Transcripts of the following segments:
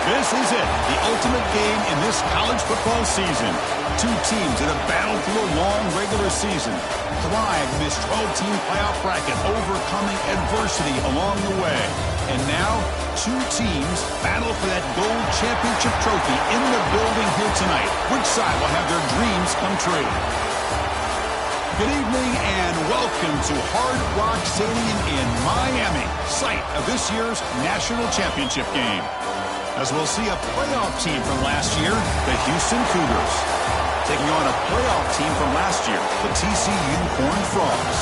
This is it, the ultimate game in this college football season. Two teams that have battled through a long regular season, thrive in this 12-team playoff bracket, overcoming adversity along the way. And now, two teams battle for that gold championship trophy in the building here tonight. Which side will have their dreams come true? Good evening and welcome to Hard Rock Stadium in Miami, site of this year's national championship game. As we'll see a playoff team from last year, the Houston Cougars, taking on a playoff team from last year, the TCU Horned Frogs.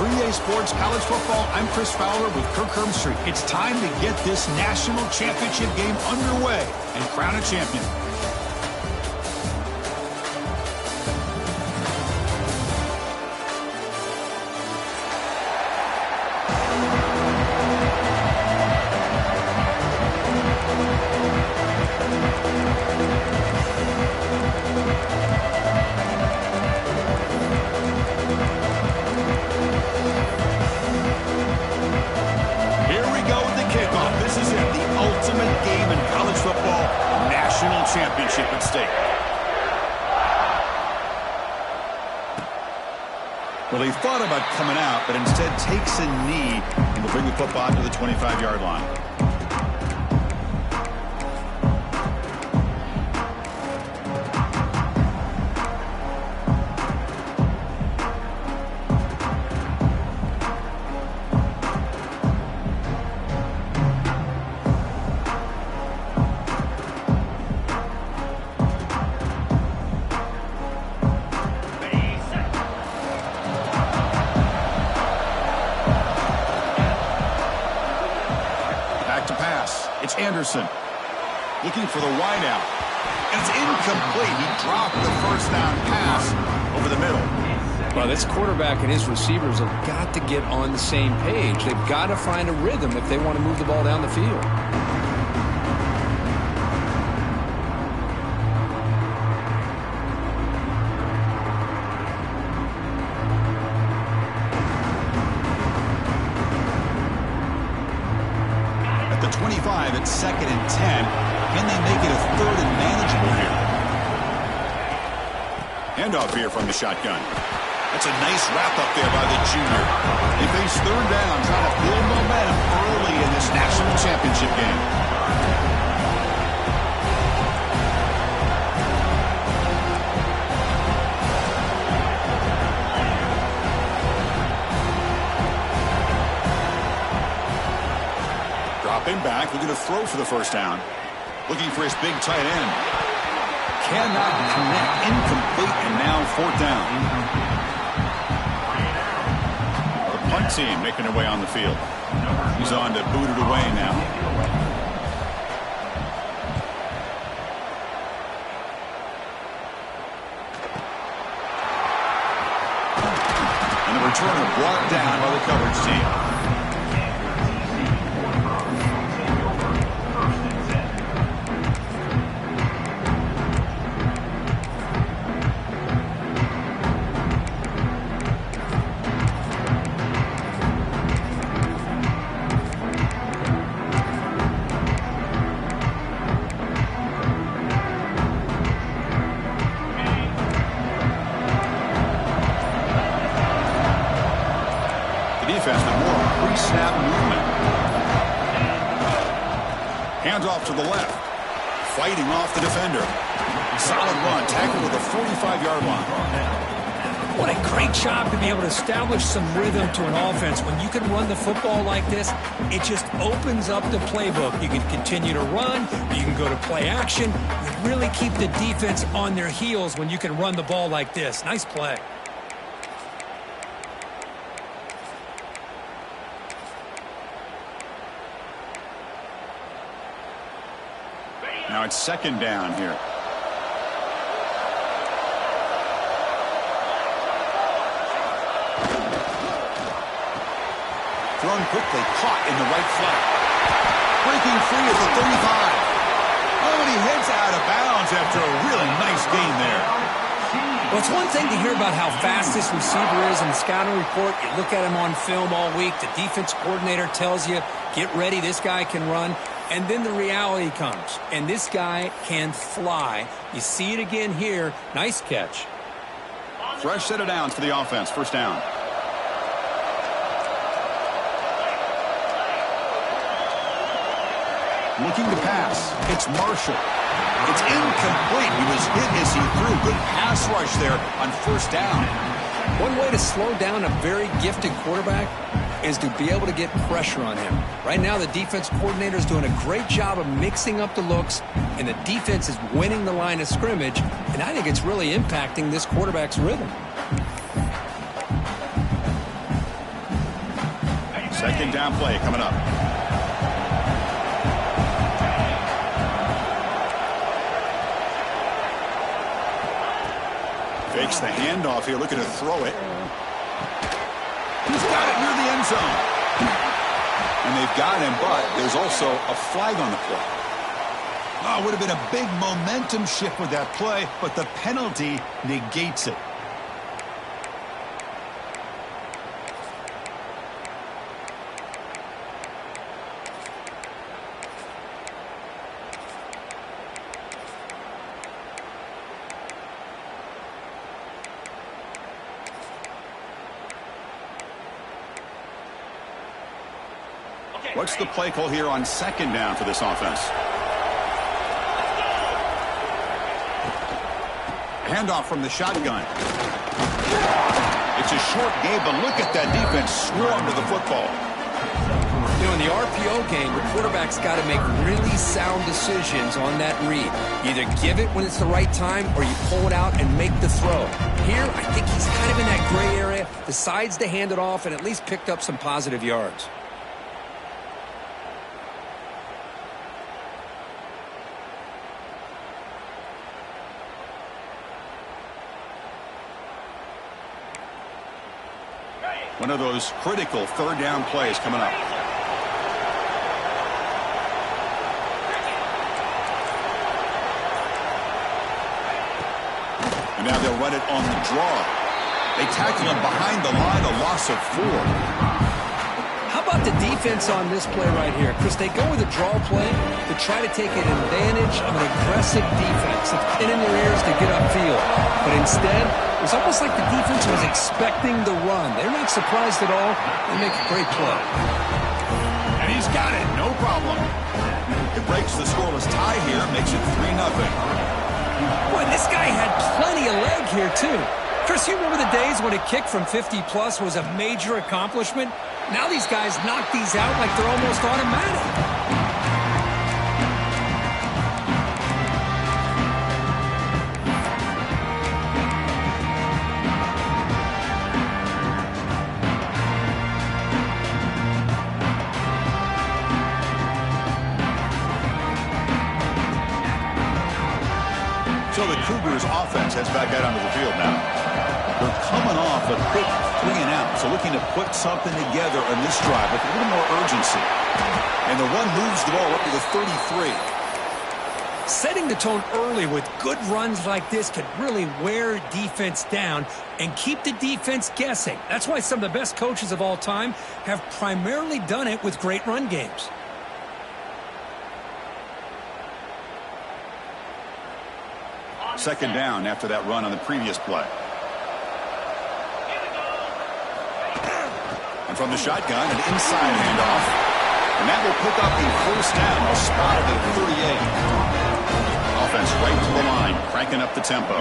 For EA Sports College Football, I'm Chris Fowler with Kirk Herbstreit. It's time to get this national championship game underway and crown a champion. Championship at stake. Well, he thought about coming out, but instead takes a knee and will bring the football to the 25-yard line. Anderson looking for the wideout, and it's incomplete. He dropped the first down pass over the middle. Well, this quarterback and his receivers have got to get on the same page. They've got to find a rhythm if they want to move the ball down the field. At the 25, it's 2nd and 10. Can they make it a 3rd and manageable here? Handoff here from the shotgun. That's a nice wrap up there by the junior. They face 3rd down, trying to build momentum early in this national championship game. Dropping back, looking to throw for the first down. Looking for his big tight end. Cannot connect, incomplete, and now 4th down. The punt team making their way on the field. He's on to boot it away now. And the returner brought down by the coverage team. Defense with more pre-snap movement. Hands off to the left. Fighting off the defender. Solid run. Tackled to the 45-yard line. What a great job to be able to establish some rhythm to an offense. When you can run the football like this, it just opens up the playbook. You can continue to run. You can go to play action. You really keep the defense on their heels when you can run the ball like this. Nice play. Now it's 2nd down here. Thrown quickly, caught in the right flat. Breaking free at the 35. Oh, and he heads out of bounds after a really nice gain there. Well, it's one thing to hear about how fast this receiver is in the scouting report. You look at him on film all week. The defense coordinator tells you, get ready, this guy can run. And then the reality comes, and this guy can fly. You see it again here. Nice catch. Fresh set of downs for the offense. First down. Looking to pass. It's Marshall. It's incomplete. He was hit as he threw. Good pass rush there on first down. One way to slow down a very gifted quarterback is to be able to get pressure on him. Right now, the defense coordinator is doing a great job of mixing up the looks, and the defense is winning the line of scrimmage, and I think it's really impacting this quarterback's rhythm. Second down play coming up. Fakes the handoff here, looking to throw it. He's got it near the end zone. And they've got him, but there's also a flag on the play. Oh, would have been a big momentum shift with that play, but the penalty negates it. What's the play call here on second down for this offense? Handoff from the shotgun. It's a short game, but look at that defense swarm to the football. You know, in the RPO game, the quarterback's got to make really sound decisions on that read. You either give it when it's the right time or you pull it out and make the throw. Here, I think he's kind of in that gray area, decides to hand it off and at least picked up some positive yards. One of those critical third down plays coming up. And now they'll run it on the draw. They tackle him behind the line, a loss of 4. How about the defense on this play right here? Chris, they go with a draw play to try to take an advantage of an aggressive defense. It's pin in their ears to get upfield. But instead, it was almost like the defense was expecting the run. They're not surprised at all. They make a great play. And he's got it, no problem. It breaks the scoreless tie here, makes it 3-0. Boy, this guy had plenty of leg here, too. Chris, you remember the days when a kick from 50-plus was a major accomplishment? Now these guys knock these out like they're almost automatic. So the Cougars offense heads back out onto the field now. They're coming off a quick 3-and-out, so looking to put something together on this drive with a little more urgency. And the run moves the ball up to the 33. Setting the tone early with good runs like this can really wear defense down and keep the defense guessing. That's why some of the best coaches of all time have primarily done it with great run games. Second down after that run on the previous play. And from the shotgun, an inside handoff. And that will pick up the first down. They'll spot it at 38. Offense right to the line, cranking up the tempo.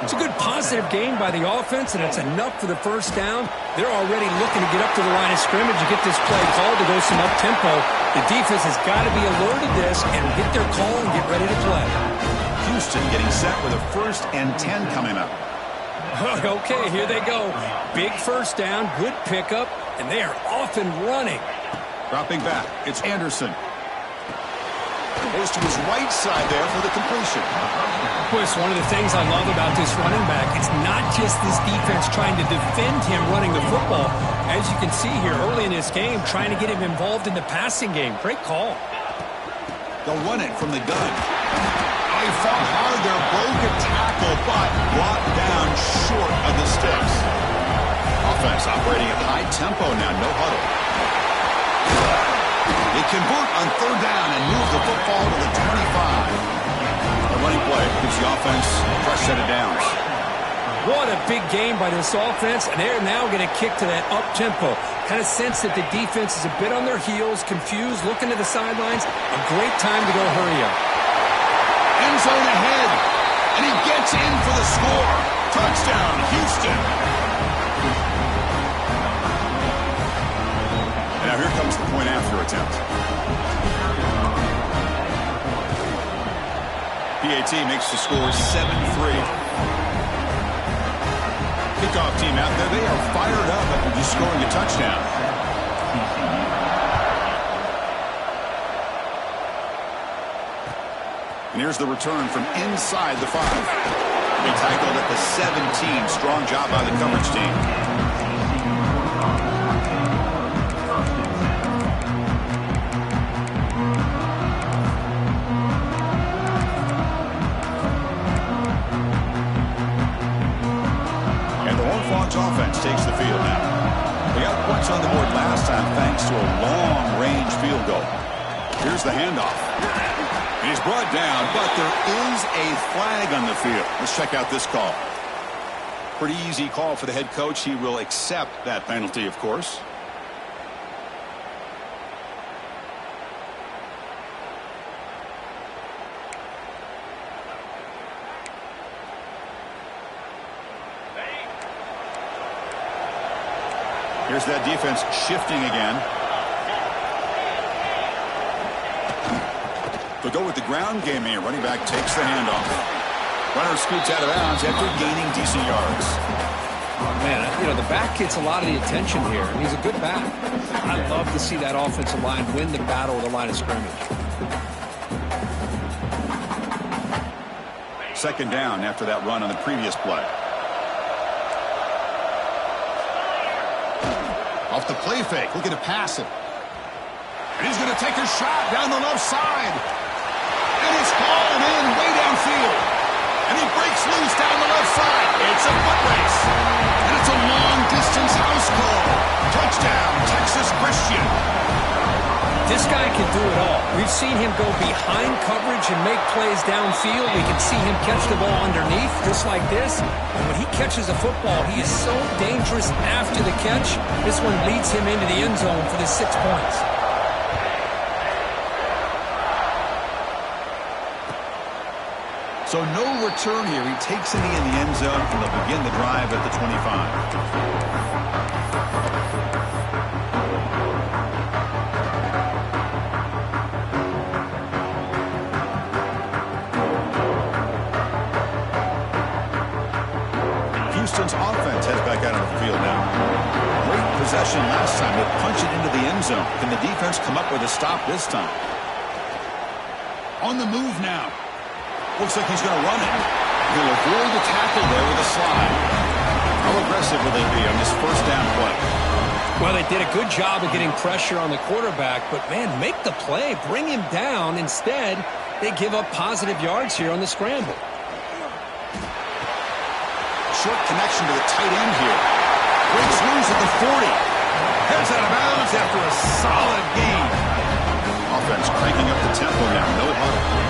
It's a good positive gain by the offense, and it's enough for the first down. They're already looking to get up to the line of scrimmage and get this play called to go some up-tempo. The defense has got to be alert to this and get their call and get ready to play. Houston getting set with a 1st and 10 coming up. Okay, here they go. Big first down, good pickup, and they are off and running. Dropping back, it's Anderson. Goes to his right side there for the completion. Chris, one of the things I love about this running back, it's not just this defense trying to defend him running the football. As you can see here early in this game, trying to get him involved in the passing game. Great call. They'll run it from the gun. Oh, he fought hard there, broke a tackle, but brought down short of the sticks. Offense operating at high tempo now, no huddle. They convert on third down and move the football to the 25. A running play gives the offense a fresh set of downs. What a big game by this offense, and they're now going to kick to that up-tempo. Kind of sense that the defense is a bit on their heels, confused, looking to the sidelines. A great time to go hurry up. End zone ahead, and he gets in for the score. Touchdown, Houston. And now here comes the point-after attempt. PAT makes the score 7-3. Kickoff team out there, they are fired up after just scoring a touchdown. And here's the return from inside the 5. They tackled at the 17. Strong job by the coverage team. Offense takes the field now. They got points on the board last time thanks to a long-range field goal. Here's the handoff. He's brought down, but there is a flag on the field. Let's check out this call. Pretty easy call for the head coach. He will accept that penalty, of course. Here's that defense shifting again. They'll go with the ground game here. Running back takes the handoff. Runner scoots out of bounds after gaining decent yards. Man, you know, the back gets a lot of the attention here. He's a good back. I love to see that offensive line win the battle of the line of scrimmage. Second down after that run on the previous play. Off the play fake, looking to pass it. And he's going to take a shot down the left side. And it's called in way downfield. And he breaks loose down the left side. It's a foot race. And it's a long-distance house call. Touchdown, Texas Christian. This guy can do it all. We've seen him go behind coverage and make plays downfield. We can see him catch the ball underneath, just like this. And when he catches a football, he is so dangerous after the catch. This one leads him into the end zone for the 6 points. So no return here. He takes it in the end zone, and they'll begin the drive at the 25. Houston's offense heads back out on the field now. Great possession last time. They punch it into the end zone. Can the defense come up with a stop this time? On the move now. Looks like he's going to run it. He'll avoid the tackle there with a slide. How aggressive will they be on this first down play? Well, they did a good job of getting pressure on the quarterback, but, man, make the play. Bring him down. Instead, they give up positive yards here on the scramble. Short connection to the tight end here. Breaks loose at the 40. Heads out of bounds after a solid gain. Offense cranking up the tempo now. No huddle.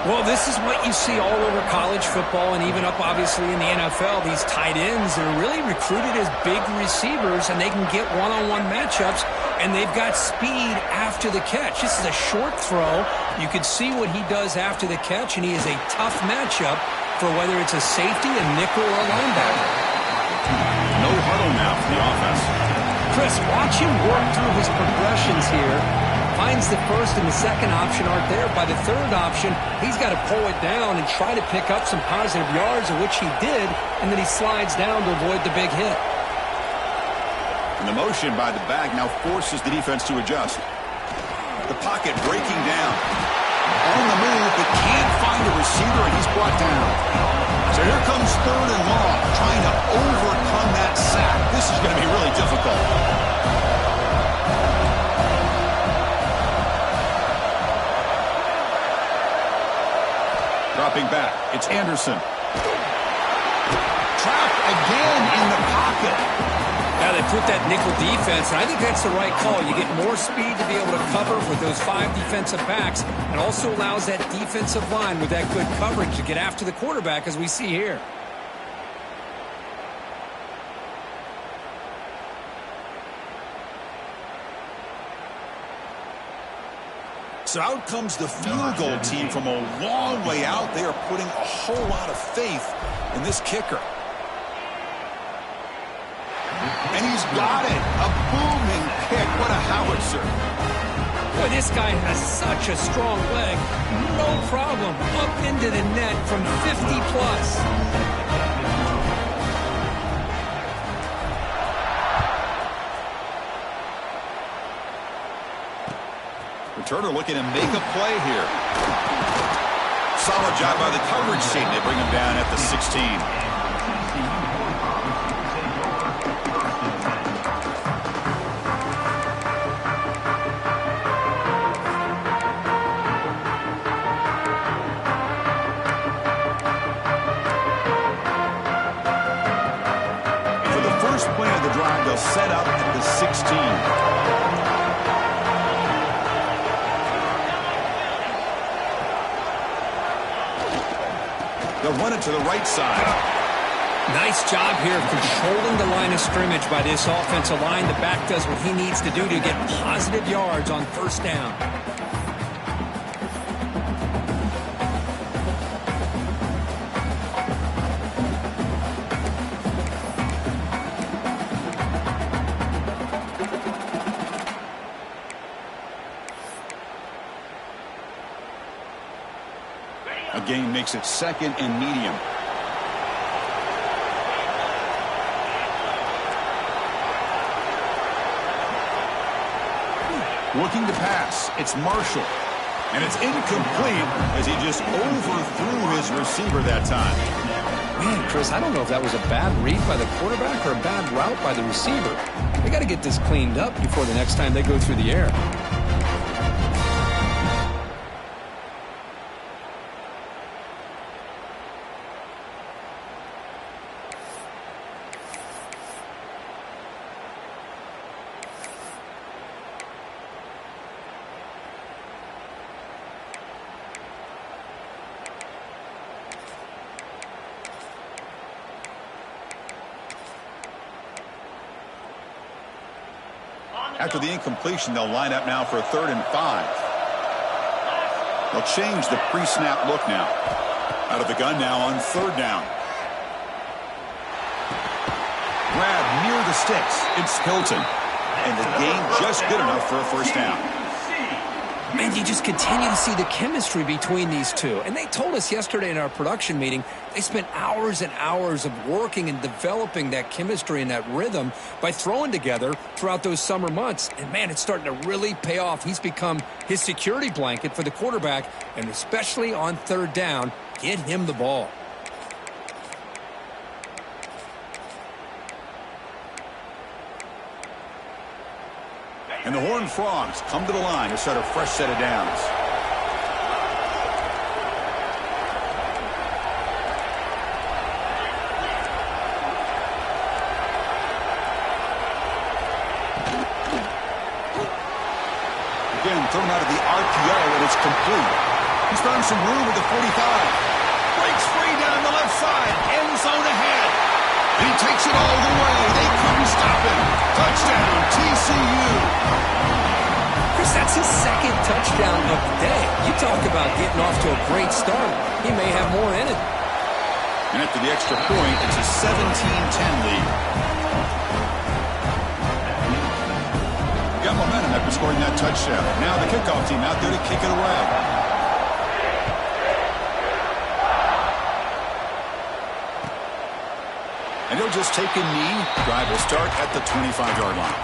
Well, this is what you see all over college football and even up, obviously, in the NFL. These tight ends are really recruited as big receivers, and they can get one-on-one matchups, and they've got speed after the catch. This is a short throw. You can see what he does after the catch, and he is a tough matchup for whether it's a safety, a nickel, or a linebacker. No huddle now for the offense. Chris, watch him work through his progressions here. Finds the first and the second option aren't there. By the third option, he's got to pull it down and try to pick up some positive yards, of which he did, and then he slides down to avoid the big hit. And the motion by the back now forces the defense to adjust. The pocket breaking down. On the move, but can't find a receiver, and he's brought down. So here comes third and long, trying to overcome that sack. This is going to be really difficult. Dropping back, it's Anderson. Trapped again in the pocket. Now they put that nickel defense, and I think that's the right call. You get more speed to be able to cover with those 5 defensive backs, and also allows that defensive line with that good coverage to get after the quarterback, as we see here. So out comes the field goal team from a long way out. They are putting a whole lot of faith in this kicker. And he's got it. A booming kick. What a howitzer. Boy, this guy has such a strong leg. No problem. Up into the net from 50 plus. Returner looking to make a play here. Solid job by the coverage team. They bring him down at the 16. Play of the drive, they'll set up at the 16. They'll run it to the right side. Nice job here of controlling the line of scrimmage by this offensive line. The back does what he needs to do to get positive yards on first down. Gain makes it 2nd and medium. Looking to pass. It's Marshall. And it's incomplete as he just overthrew his receiver that time. Man, Chris, I don't know if that was a bad read by the quarterback or a bad route by the receiver. They got to get this cleaned up before the next time they go through the air. After the incompletion, they'll line up now for a 3rd and 5. They'll change the pre-snap look now. Out of the gun now on 3rd down. Grab near the sticks. It's Hilton. And the gain just good enough for a first down. Man, you just continue to see the chemistry between these two. And they told us yesterday in our production meeting, they spent hours and hours of working and developing that chemistry and that rhythm by throwing together throughout those summer months. And, man, it's starting to really pay off. He's become his security blanket for the quarterback, and especially on 3rd down, get him the ball. And the Horned Frogs come to the line to start a fresh set of downs. Again, thrown out of the RPO, and it's complete. He's found some room with the 45. Breaks free down the left side. End zone ahead. He takes it all the way. They couldn't stop him. Touchdown, TCU. Chris, that's his 2nd touchdown of the day. You talk about getting off to a great start. He may have more in it. And after the extra point, it's a 17-10 lead. Got momentum after scoring that touchdown. Now the kickoff team out there to kick it away. And he'll just take a knee. Drive will start at the 25-yard line.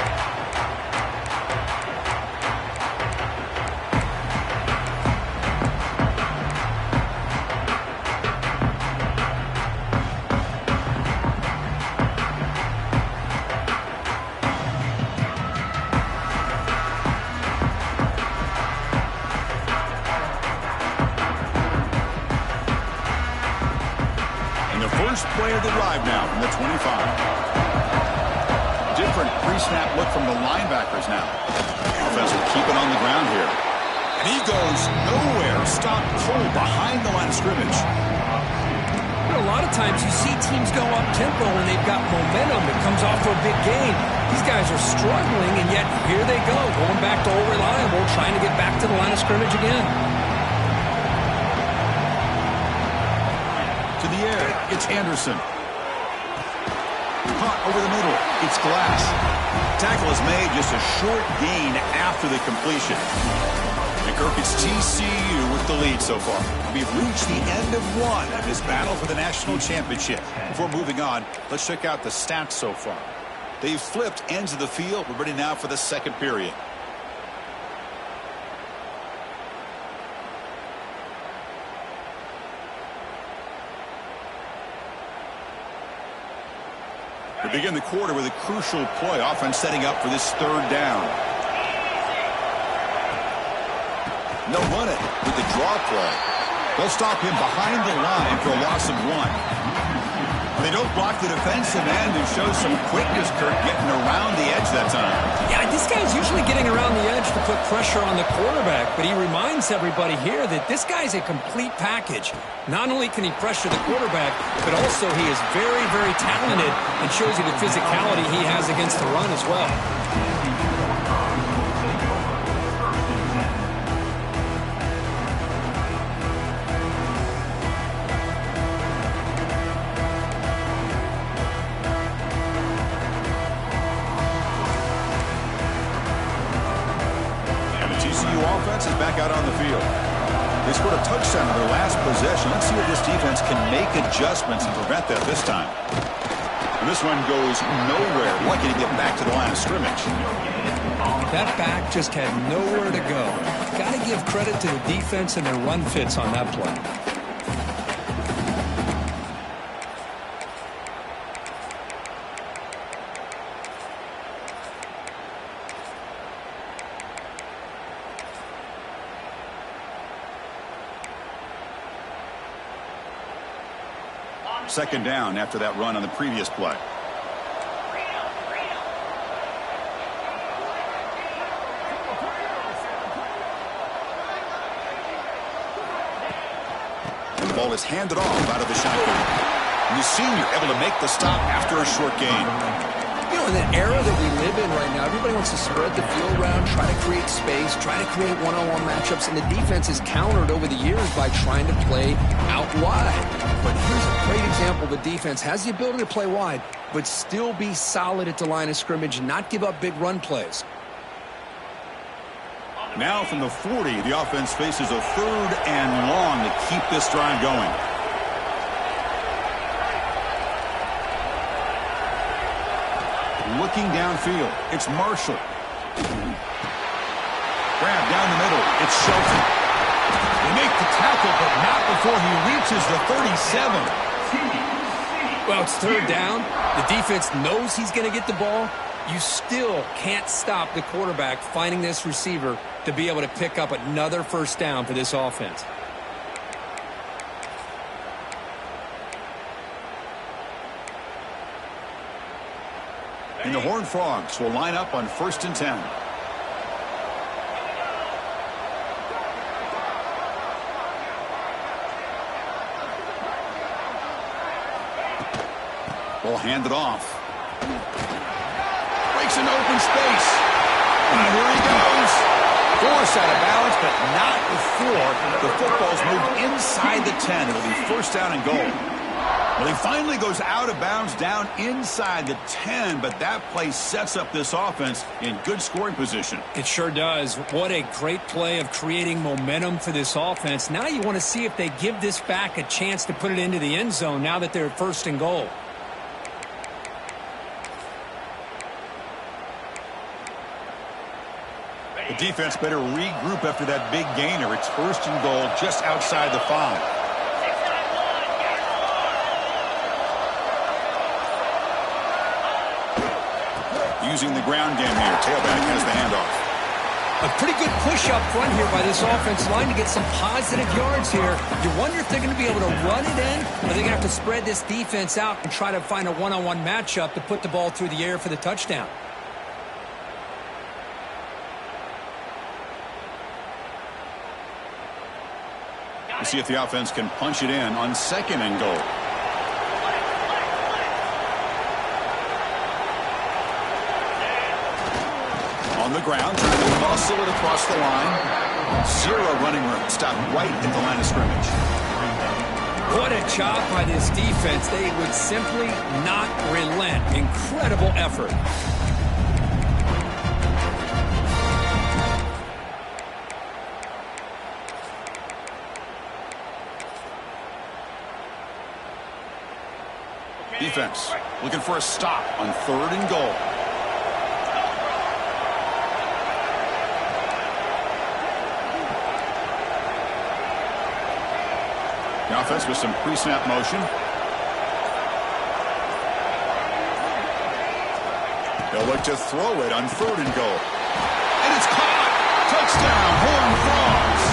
First play of the drive now from the 25. Different pre-snap look from the linebackers now. Offense will keep it on the ground here. And he goes nowhere. Stopped cold behind the line of scrimmage. A lot of times you see teams go up-tempo when they've got momentum that comes off for a big gain. These guys are struggling, and yet here they go, going back to old reliable, trying to get back to the line of scrimmage again. To the air, it's Anderson. Caught over the middle, it's Glass. Tackle is made, just a short gain after the completion. And Kirk, it's TCU with the lead so far. We've reached the end of one of this battle for the national championship. Before moving on, let's check out the stats so far. They've flipped ends of the field. We're ready now for the second period. We begin the quarter with a crucial play. Offense setting up for this third down. They'll run it with the draw play. They'll stop him behind the line for a loss of 1. They don't block the defensive end and show some quickness, Kirk, getting around the edge that time. Yeah, this guy's usually getting around the edge to put pressure on the quarterback, but he reminds everybody here that this guy's a complete package. Not only can he pressure the quarterback, but also he is very, very talented and shows you the physicality he has against the run as well. Offense is back out on the field. They scored a touchdown in their last possession. Let's see if this defense can make adjustments and prevent that this time. And this one goes nowhere. Lucky to get back to the line of scrimmage. That back just had nowhere to go. Got to give credit to the defense and their run fits on that play. Second down after that run on the previous play. And the ball is handed off out of the shotgun. And the senior able to make the stop after a short gain. You know, in the era that we live in right now, everybody wants to spread the field around, try to create space, try to create one-on-one matchups, and the defense is countered over the years by trying to play out wide. But here's a great example. The defense has the ability to play wide, but still be solid at the line of scrimmage and not give up big run plays. Now from the 40, the offense faces a third and long to keep this drive going. Looking downfield, it's Marshall. Grab down the middle, it's Shelton. They make the tackle, but not before he reaches the 37. Well, it's third down. The defense knows he's going to get the ball. You still can't stop the quarterback finding this receiver to be able to pick up another first down for this offense. And the Horned Frogs will line up on 1st and 10. Ball handed off. Breaks into open space. And here he goes. Forced out of bounds, but not before the football's moved inside the 10. It'll be first down and goal. Well, he finally goes out of bounds down inside the 10, but that play sets up this offense in good scoring position. It sure does. What a great play of creating momentum for this offense. Now you want to see if they give this back a chance to put it into the end zone now that they're first and goal. The defense better regroup after that big gainer. It's first and goal just outside the 5. Using the ground game here. Tailback has the handoff. A pretty good push up front here by this offensive line to get some positive yards here. You wonder if they're going to be able to run it in, or they're going to have to spread this defense out and try to find a one-on-one matchup to put the ball through the air for the touchdown. We'll see if the offense can punch it in on 2nd and goal. On the ground, trying to muscle it across the line. 0 running room. Stopped right at the line of scrimmage. What a job by this defense. They would simply not relent. Incredible effort. Defense looking for a stop on 3rd and goal. The offense with some pre-snap motion. They'll look to throw it on 3rd and goal. And it's caught. Touchdown, Horned Frogs.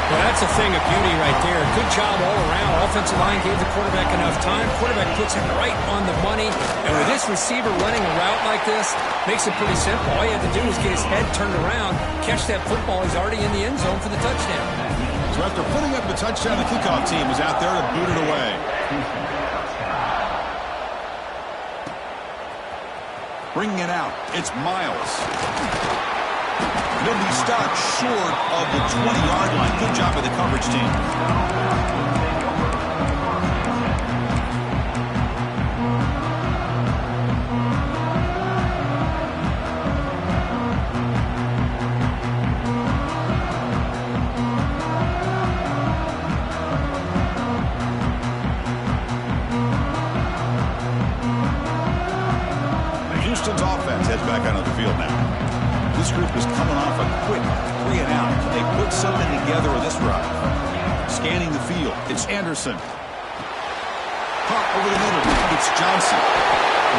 Well, that's a thing of beauty right there. Good job all around. Offensive line gave the quarterback enough time. Quarterback puts it right on the money. And with this receiver running a route like this, makes it pretty simple. All you have to do is get his head turned around, catch that football. He's already in the end zone for the touchdown. So after putting up the touchdown, the kickoff team is out there to boot it away. Bringing it out, it's Miles. He'll be stopped short of the 20-yard line. Good job by the coverage team. Houston's offense heads back onto the field now. This group is coming off a quick 3 and out. They put something together with this drive. Scanning the field, it's Anderson. Caught over the middle, it's Johnson.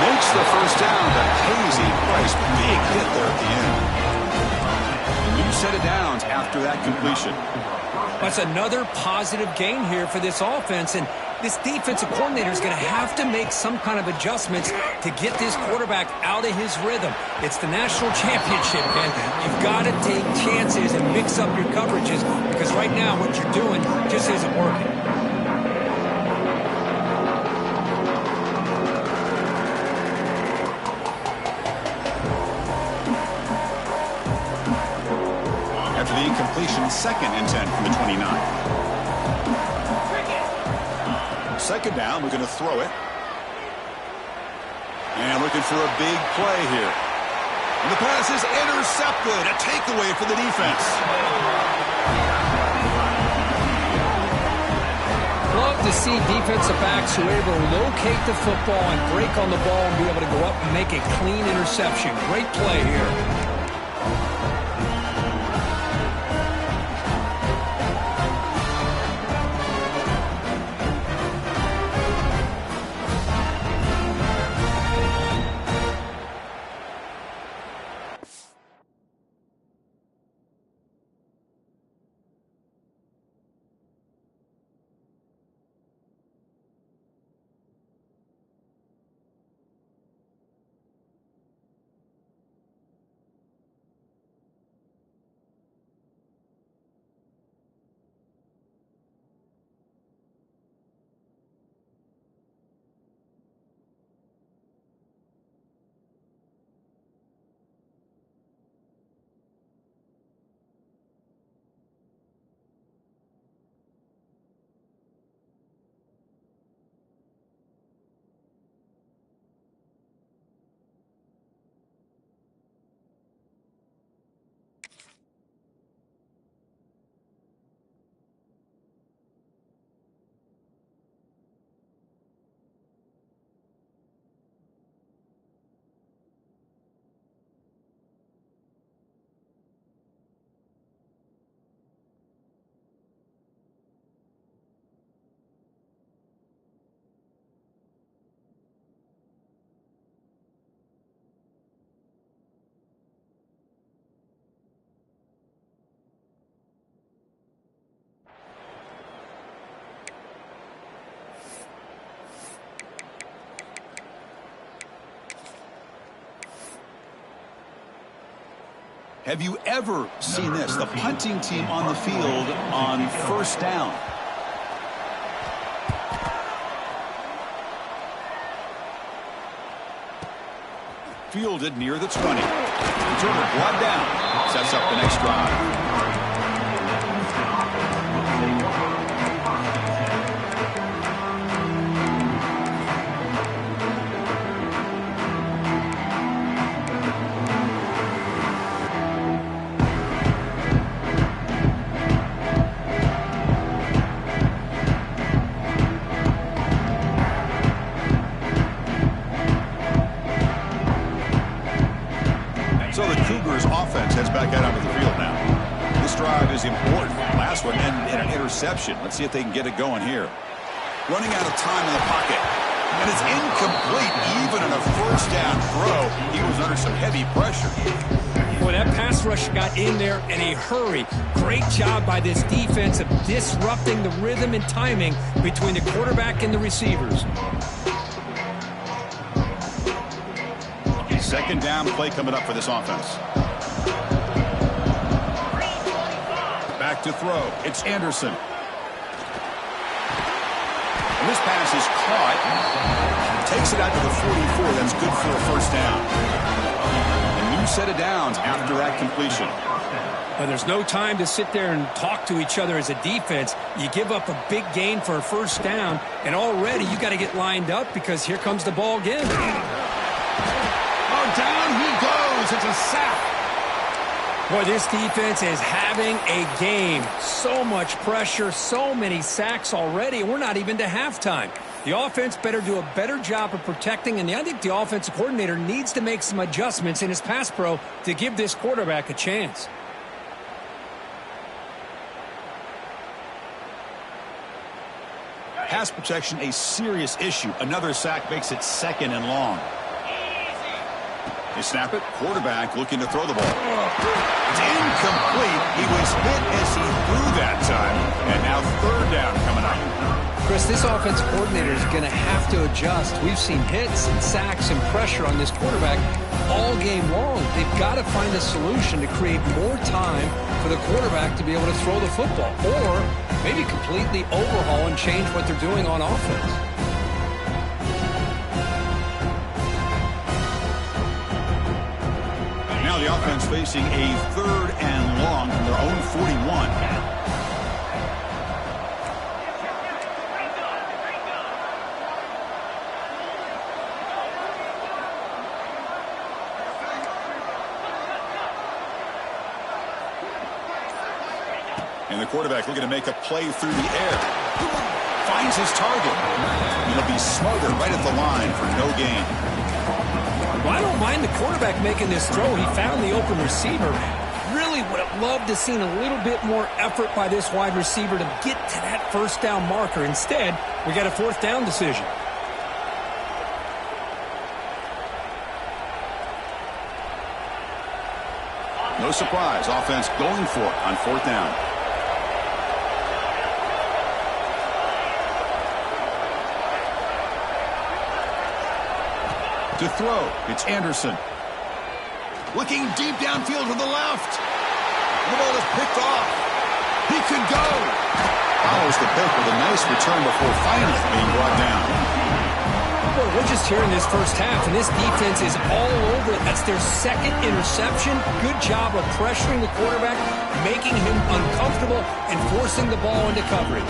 Makes the first down, but pays a price. Big hit there at the end. A new set of downs after that completion. That's another positive gain here for this offense, and this defensive coordinator is going to have to make some kind of adjustments to get this quarterback out of his rhythm. It's the national championship, man. You've got to take chances and mix up your coverages because right now what you're doing just isn't working. After the incompletion, 2nd and 10 from the 29. 2nd down, we're going to throw it. And looking for a big play here. And the pass is intercepted. A takeaway for the defense. Love to see defensive backs who are able to locate the football and break on the ball and be able to go up and make a clean interception. Great play here. Have you ever seen this? The punting team on the field on first down. Fielded near the 20. Returner brought down. Sets up the next drive. So the Cougars offense heads back out onto the field now. This drive is important. Last one and an interception. Let's see if they can get it going here. Running out of time in the pocket. And it's incomplete. Even on a first down throw, he was under some heavy pressure. Boy, that pass rush got in there in a hurry. Great job by this defense of disrupting the rhythm and timing between the quarterback and the receivers. Second down play coming up for this offense. Back to throw. It's Anderson. And this pass is caught. Takes it out to the 44. That's good for a first down. A new set of downs after that completion. Well, there's no time to sit there and talk to each other as a defense. You give up a big gain for a first down, and already you got to get lined up because here comes the ball again. Down he goes. It's a sack. Boy, this defense is having a game. So much pressure, so many sacks already, and we're not even to halftime. The offense better do a better job of protecting, and I think the offensive coordinator needs to make some adjustments in his pass pro to give this quarterback a chance. Pass protection, a serious issue. Another sack makes it second and long. They snap it. Quarterback looking to throw the ball. It's incomplete. He was hit as he threw that time. And now third down coming up. Chris, this offensive coordinator is going to have to adjust. We've seen hits and sacks and pressure on this quarterback all game long. They've got to find a solution to create more time for the quarterback to be able to throw the football. Or maybe completely overhaul and change what they're doing on offense. Now the offense facing a third and long from their own 41. And the quarterback looking to make a play through the air. Finds his target. It'll be smothered right at the line for no gain. Well, I don't mind the quarterback making this throw. He found the open receiver. Really would have loved to seen a little bit more effort by this wide receiver to get to that first down marker. Instead, we got a fourth down decision. No surprise. Offense going for it on fourth down. To throw, it's Anderson. Looking deep downfield to the left. The ball is picked off. He could go. Follows the pick with a nice return before finally being brought down. Boy, we're just here in this first half, and this defense is all over it. That's their second interception. Good job of pressuring the quarterback, making him uncomfortable, and forcing the ball into coverage.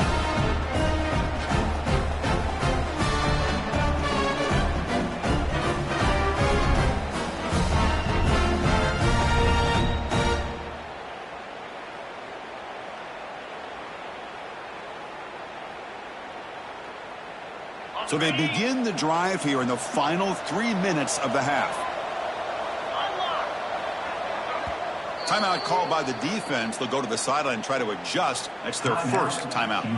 So they begin the drive here in the final 3 minutes of the half. Timeout called by the defense. They'll go to the sideline and try to adjust. That's their first timeout.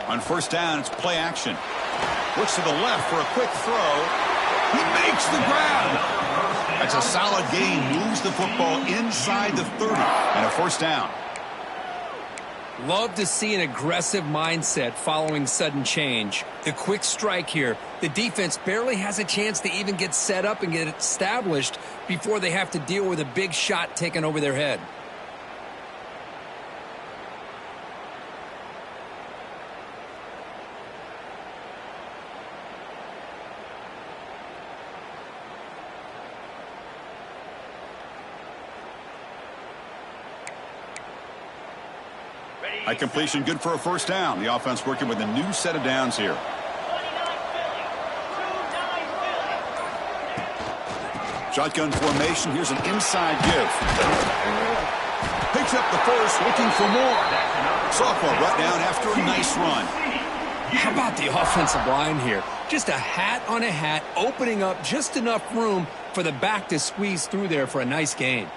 On first down, it's play action. Looks to the left for a quick throw. He makes the grab. That's a solid gain. Moves the football inside the 30 and a first down. Love to see an aggressive mindset following sudden change. The quick strike here. The defense barely has a chance to even get set up and get established before they have to deal with a big shot taken over their head. High completion, good for a first down. The offense working with a new set of downs here. Shotgun formation. Here's an inside give. Picks up the first, looking for more. Sophomore brought down after a nice run. How about the offensive line here? Just a hat on a hat, opening up just enough room for the back to squeeze through there for a nice gain.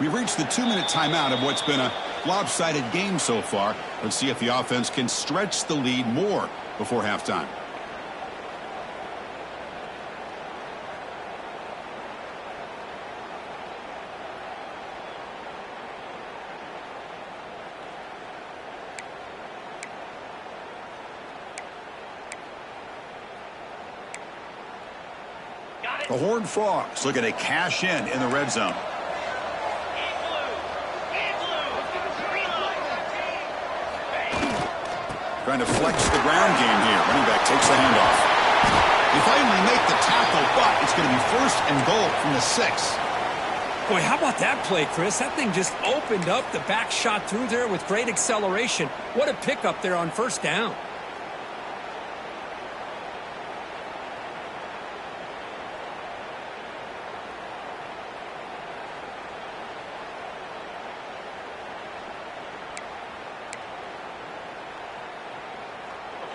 We've reached the 2-minute timeout of what's been a lopsided game so far. Let's see if the offense can stretch the lead more before halftime. The Horned Frogs looking to cash in the red zone. Trying to flex the ground game here. Running back takes the handoff. They finally make the tackle, but it's going to be first and goal from the 6. Boy, how about that play, Chris? That thing just opened up. The back shot through there with great acceleration. What a pickup there on first down.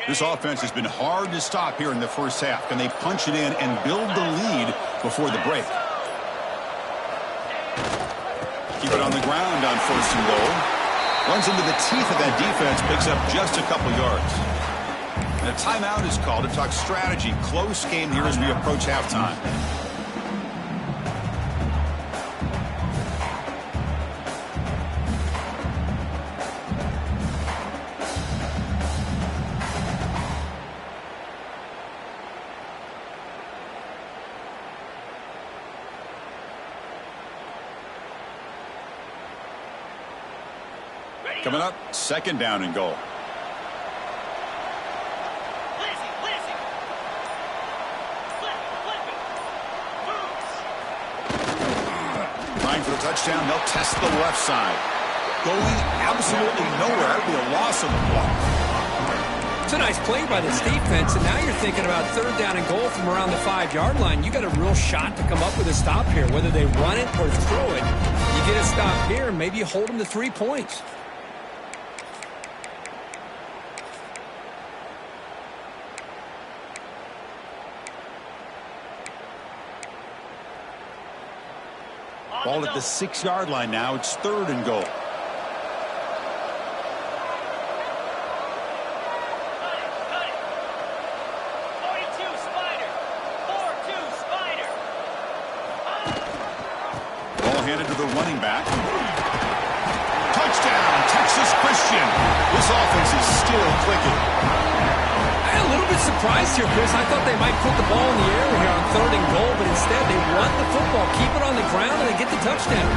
This offense has been hard to stop here in the first half. Can they punch it in and build the lead before the break? Keep it on the ground on first and goal. Runs into the teeth of that defense, picks up just a couple yards. And a timeout is called to talk strategy. Close game here as we approach halftime. Coming up, second down and goal. Trying for the touchdown, they'll test the left side. Going absolutely nowhere. That'll be a loss of the ball. It's a nice play by this defense, and now you're thinking about third down and goal from around the 5-yard line. You got a real shot to come up with a stop here, whether they run it or throw it. You get a stop here, and maybe you hold them to 3 points. Ball at the 6-yard line now. It's third and goal. Ball handed to the running back. Touchdown, Texas Christian. This offense is still clicking. I'm a little bit surprised here, Chris. I thought they might put the ball in the air here on third and goal, but instead they run the football, keep it on the ground, and they get the touchdown.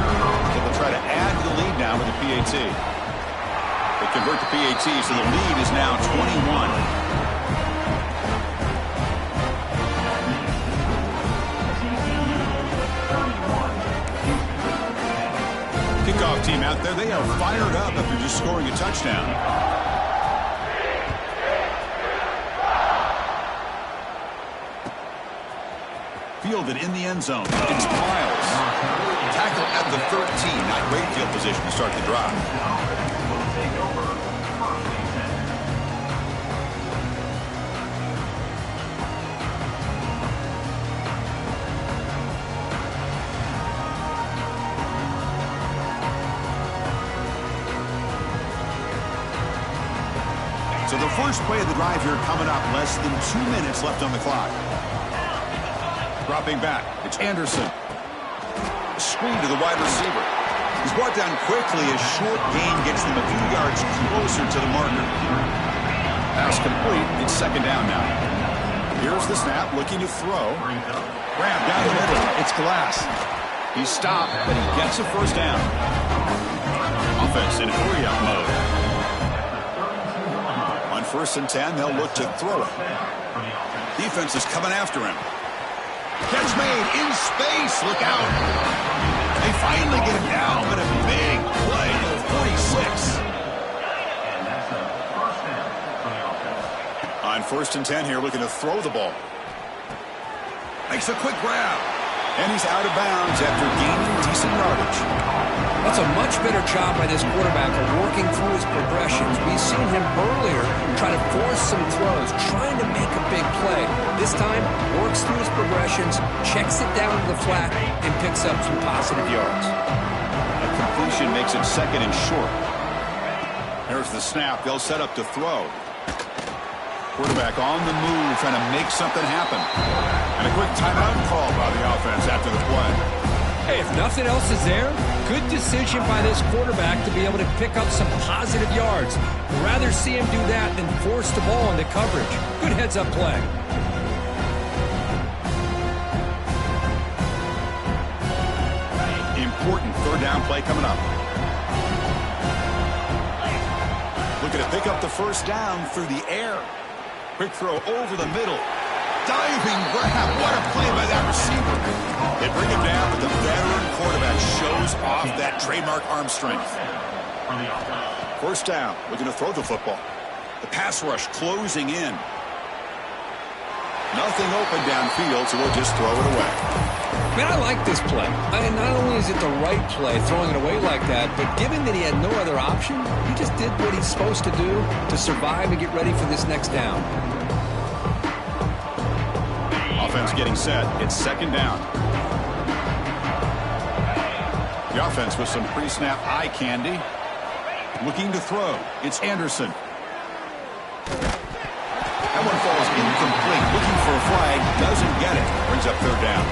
So they'll try to add to the lead now with the PAT. They convert the PAT, so the lead is now 21. Kickoff team out there, they are fired up after just scoring a touchdown. Fielded in the end zone. It's Miles. Tackle at the 13. Not great field position to start the drive. First play of the drive here coming up. Less than 2 minutes left on the clock. Dropping back. It's Anderson. Screen to the wide receiver. He's brought down quickly as short gain gets them a few yards closer to the marker. Pass complete. It's second down now. Here's the snap, looking to throw. Grab down the middle. It's Glass. He's stopped, but he gets a first down. Offense in hurry-up mode. On 1st and 10, they'll look to throw it. Defense is coming after him. Catch made in space. Look out. They finally get him down, but a big play to 46. On 1st and 10 here, looking to throw the ball. Makes a quick grab. And he's out of bounds after gaining decent yardage. That's a much better job by this quarterback of working through his progressions. We've seen him earlier try to force some throws, trying to make a big play. This time, works through his progressions, checks it down to the flat, and picks up some positive yards. A completion makes it second and short. There's the snap. They'll set up to throw. Quarterback on the move, trying to make something happen. And a quick timeout call by the offense after the play. Hey, if nothing else is there, good decision by this quarterback to be able to pick up some positive yards. Rather see him do that than force the ball into coverage. Good heads-up play. Important third down play coming up. Looking to pick up the first down through the air. Quick throw over the middle. Diving grab. What a play by that receiver. They bring him down, but the veteran quarterback shows off that trademark arm strength. First down. Looking to throw the football. The pass rush closing in. Nothing open downfield, so we'll just throw it away. Man, I like this play. Not only is it the right play, throwing it away like that, but given that he had no other option, he just did what he's supposed to do to survive and get ready for this next down. Offense getting set. It's second down. The offense with some pre-snap eye candy. Looking to throw. It's Anderson. That one falls incomplete. Looking for a flag. Doesn't get it. Brings up third down.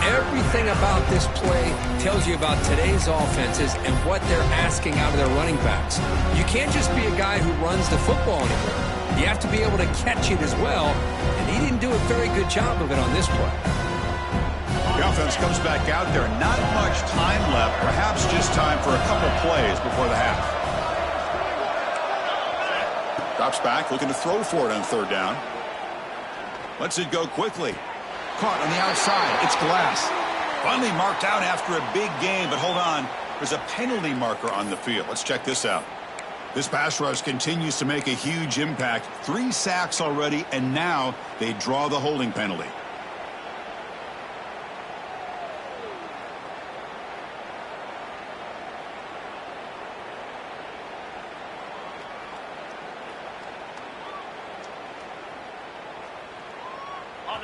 Everything about this play tells you about today's offenses and what they're asking out of their running backs. You can't just be a guy who runs the football anymore. You have to be able to catch it as well, and he didn't do a very good job of it on this play. The offense comes back out there. Not much time left. Perhaps just time for a couple plays before the half. Drops back, looking to throw for it on third down. Lets it go quickly. Caught on the outside. It's Glass. Finally marked out after a big game, but hold on. There's a penalty marker on the field. Let's check this out. This pass rush continues to make a huge impact. 3 sacks already, and now they draw the holding penalty.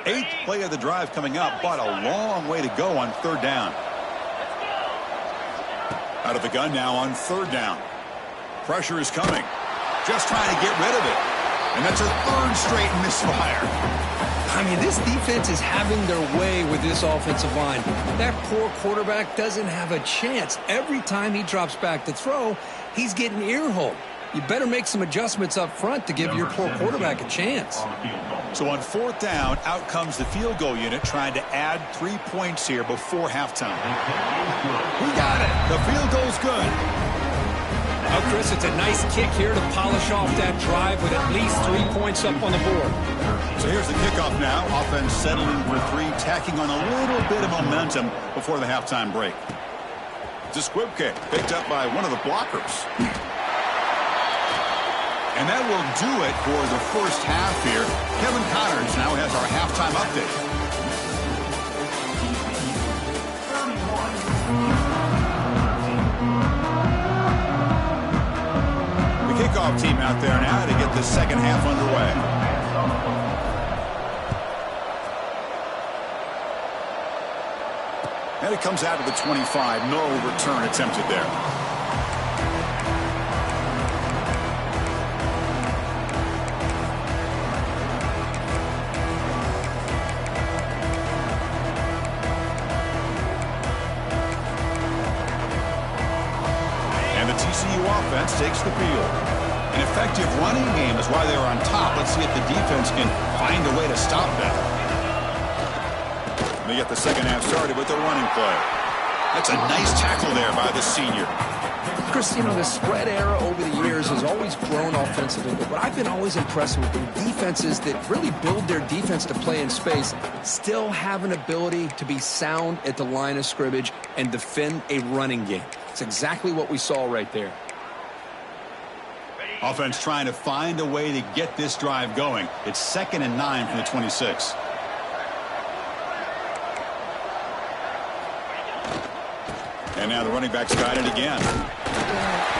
Eighth play of the drive coming up, but a long way to go on third down. Out of the gun now on third down. Pressure is coming. Just trying to get rid of it. And that's a third straight misfire. I mean, this defense is having their way with this offensive line. That poor quarterback doesn't have a chance. Every time he drops back to throw, he's getting ear-holed. You better make some adjustments up front to give your poor quarterback a chance. So on fourth down, out comes the field goal unit trying to add 3 points here before halftime. We got it. The field goal's good. Well, Chris, it's a nice kick here to polish off that drive with at least 3 points up on the board. So here's the kickoff now. Offense settling for 3, tacking on a little bit of momentum before the halftime break. It's a squib kick picked up by one of the blockers. And that will do it for the first half here. Kevin Connors now has our halftime update. The kickoff team out there now to get the second half underway. And it comes out to the 25. No return attempted there. offense takes the field. An effective running game is why they're on top. Let's see if the defense can find a way to stop that. They get the second half started with a running play. That's a nice tackle there by the senior. Chris, you know, the spread era over the years has always grown offensively, but what I've been always impressed with the defenses that really build their defense to play in space still have an ability to be sound at the line of scrimmage and defend a running game. It's exactly what we saw right there. Offense trying to find a way to get this drive going. It's 2nd and 9 from the 26. And now the running back's got it again.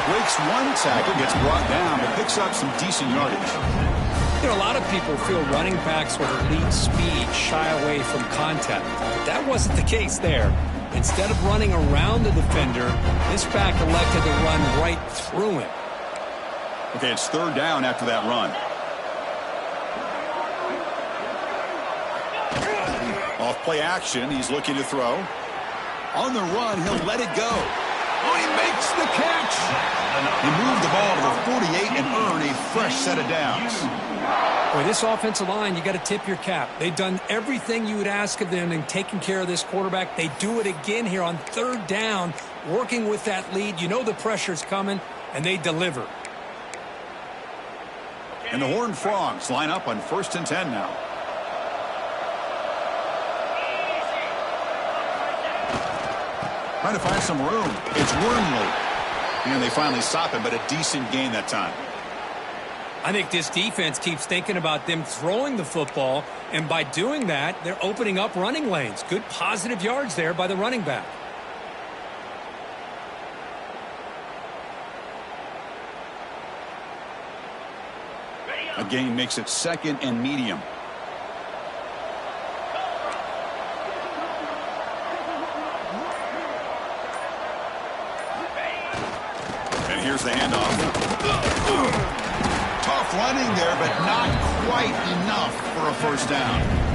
Breaks one tackle, gets brought down, but picks up some decent yardage. You know, a lot of people feel running backs with elite speed shy away from contact. But that wasn't the case there. Instead of running around the defender, this back elected to run right through him. Okay, it's 3rd down after that run. Off play action, he's looking to throw. On the run, he'll let it go. Oh, he makes the catch. He moved the ball to the 48 and earned a fresh set of downs. Boy, this offensive line, you got to tip your cap. They've done everything you would ask of them in taking care of this quarterback. They do it again here on 3rd down, working with that lead. You know the pressure's coming, and they deliver. And the Horned Frogs line up on 1st and 10 now. Trying to find some room. It's Wormley. And they finally stop him, but a decent gain that time. I think this defense keeps thinking about them throwing the football, and by doing that, they're opening up running lanes. Good positive yards there by the running back. A gain makes it 2nd and medium. And here's the handoff. Tough running there, but not quite enough for a first down.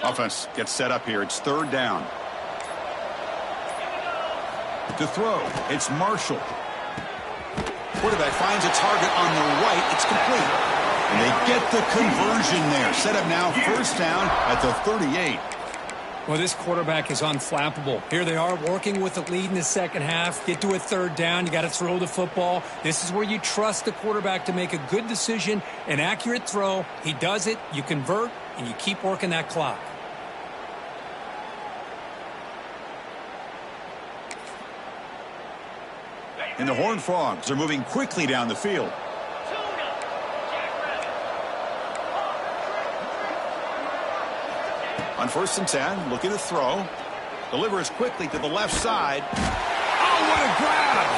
Offense gets set up here. It's 3rd down. To throw, it's Marshall. Quarterback finds a target on the right. It's complete. And they get the conversion there. Set up now, 1st down at the 38. Well, this quarterback is unflappable. Here they are working with the lead in the second half. Get to a 3rd down. You got to throw the football. This is where you trust the quarterback to make a good decision, an accurate throw. He does it. You convert, and you keep working that clock. And the Horned Frogs are moving quickly down the field. On 1st and 10, looking to throw. Delivers quickly to the left side. Oh, what a grab!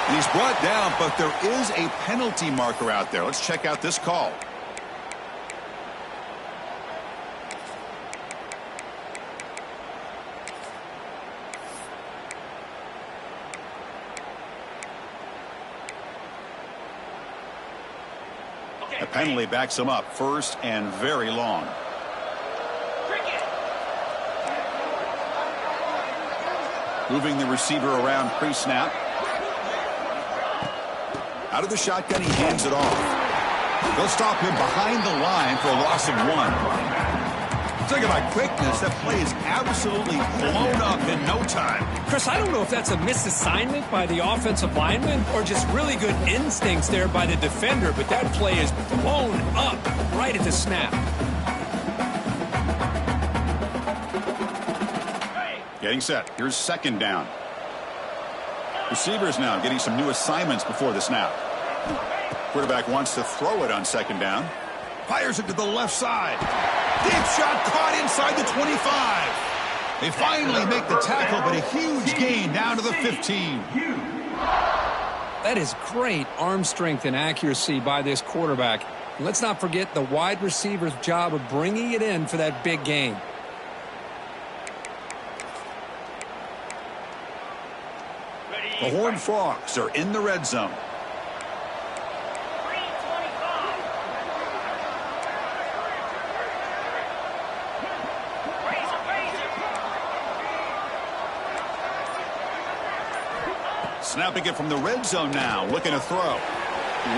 And he's brought down, but there is a penalty marker out there. Let's check out this call. The penalty backs him up, 1st and very long. Moving the receiver around pre-snap. Out of the shotgun, he hands it off. They'll stop him behind the line for a loss of 1. Talking about quickness, that play is absolutely blown up in no time. Chris, I don't know if that's a misassignment by the offensive lineman or just really good instincts there by the defender, but that play is blown up right at the snap. Getting set. Here's 2nd down. Receivers now getting some new assignments before the snap. Quarterback wants to throw it on 2nd down. Fires it to the left side. Deep shot caught inside the 25. They finally make the tackle, but a huge gain down to the 15. That is great arm strength and accuracy by this quarterback. And let's not forget the wide receiver's job of bringing it in for that big gain. The Horned Frogs are in the red zone. Snapping it from the red zone now, looking to throw.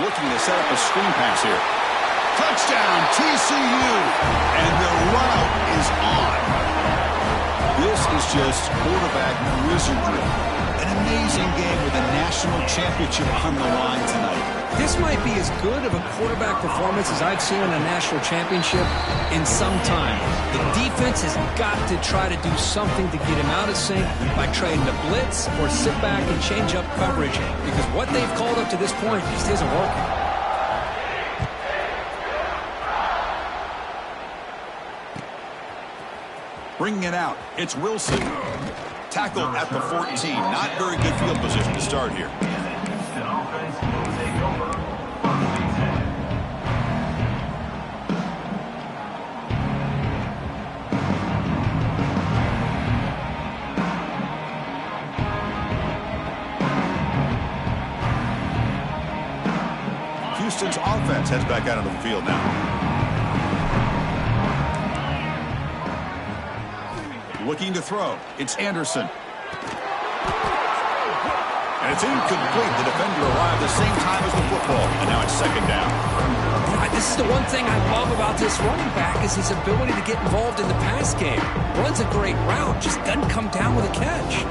Looking to set up a screen pass here. Touchdown, TCU! And the route is on. This is just quarterback wizardry. An amazing game with a national championship on the line tonight. This might be as good of a quarterback performance as I've seen in a national championship in some time. The defense has got to try to do something to get him out of sync by trying to blitz or sit back and change up coverage, because what they've called up to this point just isn't working. Bringing it out, it's Wilson. Tackle at the 14. Not very good field position to start here. Houston's offense heads back out onto the field now. Looking to throw. It's Anderson. And it's incomplete. The defender arrived the same time as the football. And now it's second down. This is the one thing I love about this running back is his ability to get involved in the pass game. Runs a great route, just doesn't come down with a catch.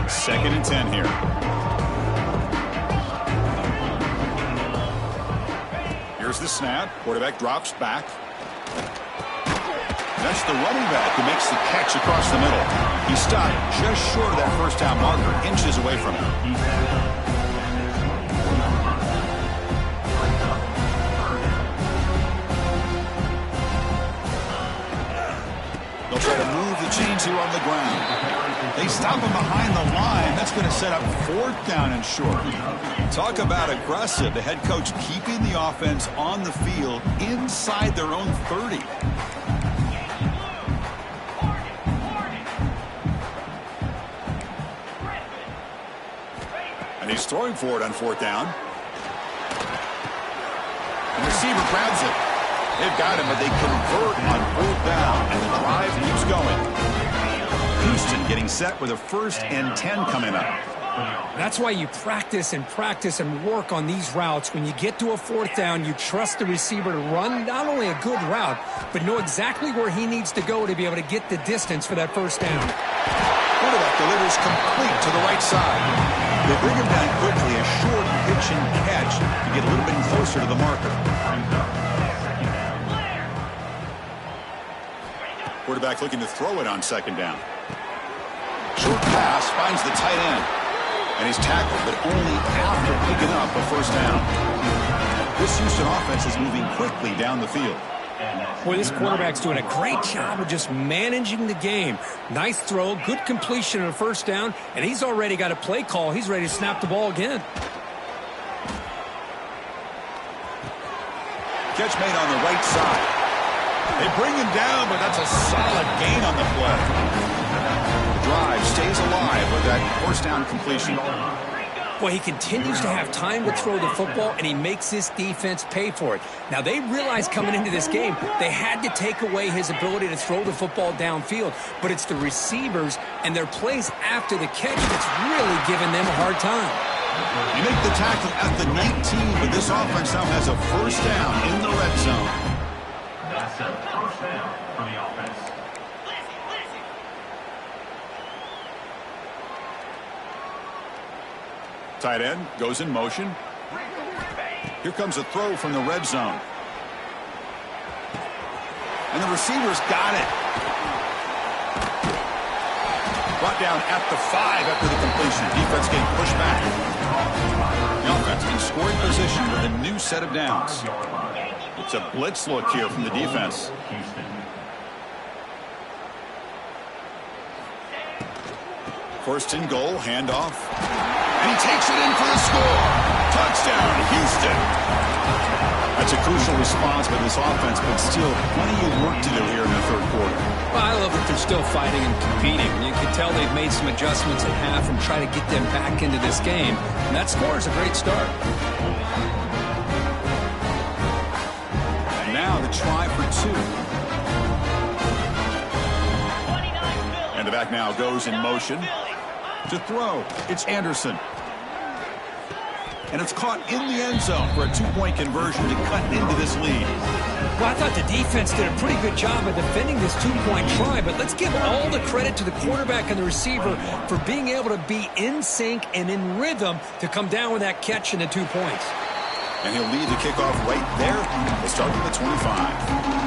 Second and 10 here. Here's the snap. Quarterback drops back. That's the running back who makes the catch across the middle. He stopped just short of that first down marker, inches away from him. They'll try to move the chains here on the ground. They stop him behind the line. That's going to set up fourth down and short. Talk about aggressive. The head coach keeping the offense on the field inside their own 30. And he's throwing for it on fourth down. The receiver grabs it. They've got him, but they convert on fourth down, and the drive keeps going. Houston getting set with a 1st and 10 coming up. That's why you practice and work on these routes. When you get to a fourth down, you trust the receiver to run not only a good route, but know exactly where he needs to go to be able to get the distance for that first down. Quarterback delivers complete to the right side. They bring him down quickly, a short pitch and catch to get a little bit closer to the marker. Quarterback looking to throw it on second down. Short pass finds the tight end. And he's tackled, but only after picking up a first down. This Houston offense is moving quickly down the field. Boy, this quarterback's doing a great job of just managing the game. Nice throw, good completion of a first down, and he's already got a play call. He's ready to snap the ball again. Catch made on the right side. They bring him down, but that's a solid gain on the play. The drive stays alive with that first down completion. Boy, he continues to have time to throw the football, and he makes this defense pay for it. Now, they realized coming into this game they had to take away his ability to throw the football downfield, but it's the receivers and their plays after the catch that's really giving them a hard time. You make the tackle at the 19, but this offense now has a first down in the red zone. That's a first down for the offense. Tight end goes in motion. Here comes a throw from the red zone. And the receiver's got it. Brought down at the 5 after the completion. Defense getting pushed back. The offense in scoring position with a new set of downs. It's a blitz look here from the defense. First and goal, handoff. And he takes it in for the score. Touchdown, Houston. That's a crucial response by this offense, but still plenty of work to do here in the third quarter. Well, I love that they're still fighting and competing. You can tell they've made some adjustments at half and try to get them back into this game. And that score is a great start. And now the try for 2. And the back now goes in motion. To throw, it's Anderson. And it's caught in the end zone for a 2-point conversion to cut into this lead. Well, I thought the defense did a pretty good job of defending this 2-point try, but let's give all the credit to the quarterback and the receiver for being able to be in sync and in rhythm to come down with that catch and the 2 points. And he'll lead the kickoff right there. We'll start with the 25.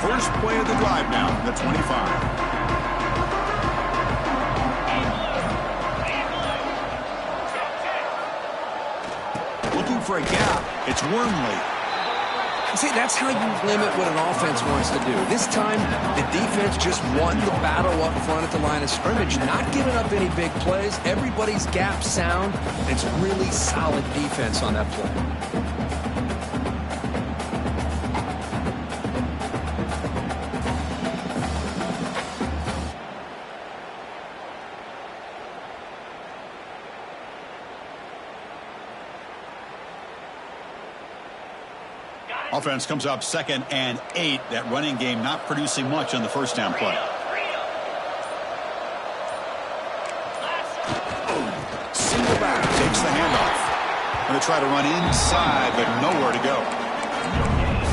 First play of the drive now from the 25. Looking for a gap. It's Wormley. See, that's how you limit what an offense wants to do. This time, the defense just won the battle up front at the line of scrimmage, not giving up any big plays. Everybody's gap sound. It's really solid defense on that play. Offense comes up 2nd and 8. That running game not producing much on the first down play. Single back takes the handoff. Going to try to run inside, but nowhere to go.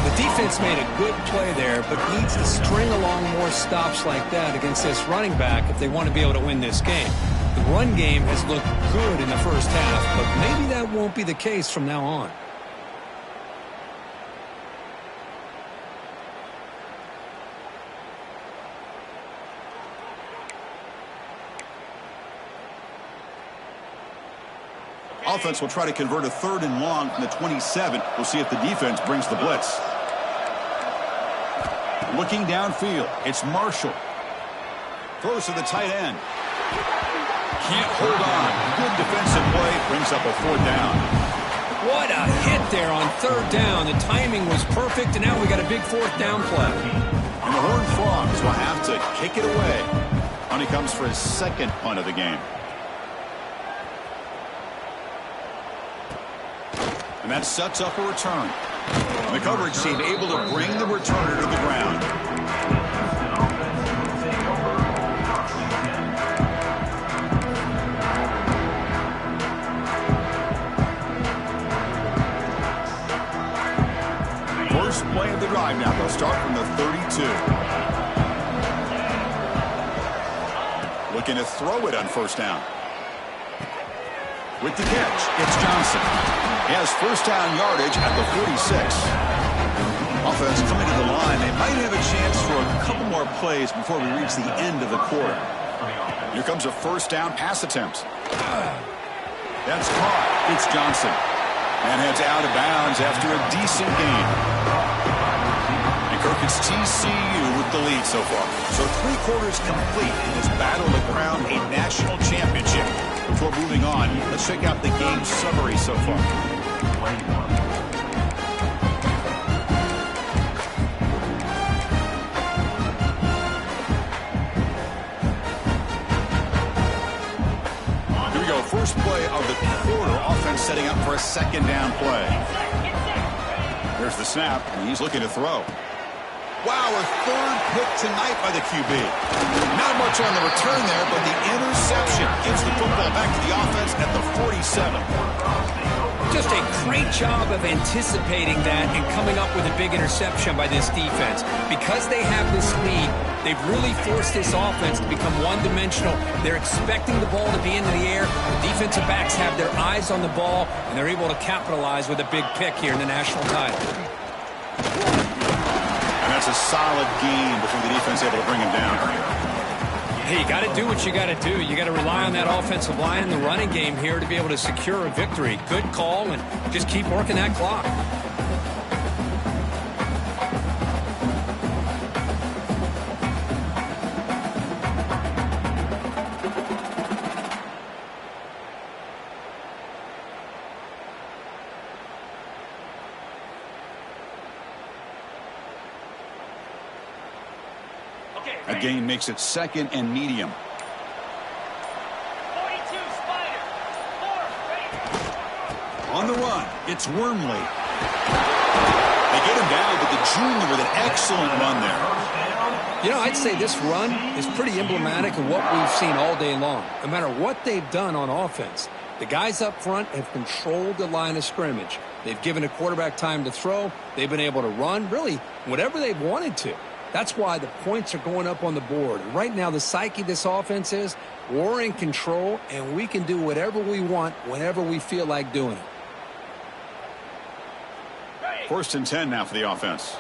The defense made a good play there, but needs to string along more stops like that against this running back if they want to be able to win this game. The run game has looked good in the first half, but maybe that won't be the case from now on. Offense will try to convert a 3rd and long from the 27. We'll see if the defense brings the blitz. Looking downfield, it's Marshall. Throws to the tight end. Can't hold on. Good defensive play. Brings up a 4th down. What a hit there on 3rd down. The timing was perfect, and now we got a big 4th down play. And the Horned Frogs will have to kick it away. And he comes for his 2nd punt of the game. And that sets up a return. And the coverage team able to bring the returner to the ground. First play of the drive now. They'll start from the 32. Looking to throw it on first down. With the catch, it's Johnson. He has first down yardage at the 46. Offense coming to the line. They might have a chance for a couple more plays before we reach the end of the quarter. Here comes a first down pass attempt. That's caught. It's Johnson. And heads out of bounds after a decent gain. And Kirk, it's TCU with the lead so far. So 3 quarters complete in this battle to crown a national championship. Before moving on, let's check out the game summary so far. Here we go. First play of the quarter. Offense setting up for a 2nd down play. There's the snap, and he's looking to throw. Wow, a 3rd pick tonight by the QB. Not much on the return there, but the interception gives the football back to the offense at the 47. Just a great job of anticipating that and coming up with a big interception by this defense. Because they have this lead, they've really forced this offense to become one-dimensional. They're expecting the ball to be into the air. The defensive backs have their eyes on the ball, and they're able to capitalize with a big pick here in the national title. And that's a solid game before the defense able to bring him down. Hey, you got to do what you got to do. You got to rely on that offensive line in the running game here to be able to secure a victory. Good call, and just keep working that clock. A gain makes it second and medium. 42 Spider. 4 On the run, it's Wormley. They get him down, but the junior with an excellent run there. You know, I'd say this run is pretty emblematic of what we've seen all day long. No matter what they've done on offense, the guys up front have controlled the line of scrimmage. They've given a quarterback time to throw. They've been able to run, really, whatever they've wanted to. That's why the points are going up on the board. And right now, the psyche of this offense is we're in control, and we can do whatever we want whenever we feel like doing it. First and 10 now for the offense.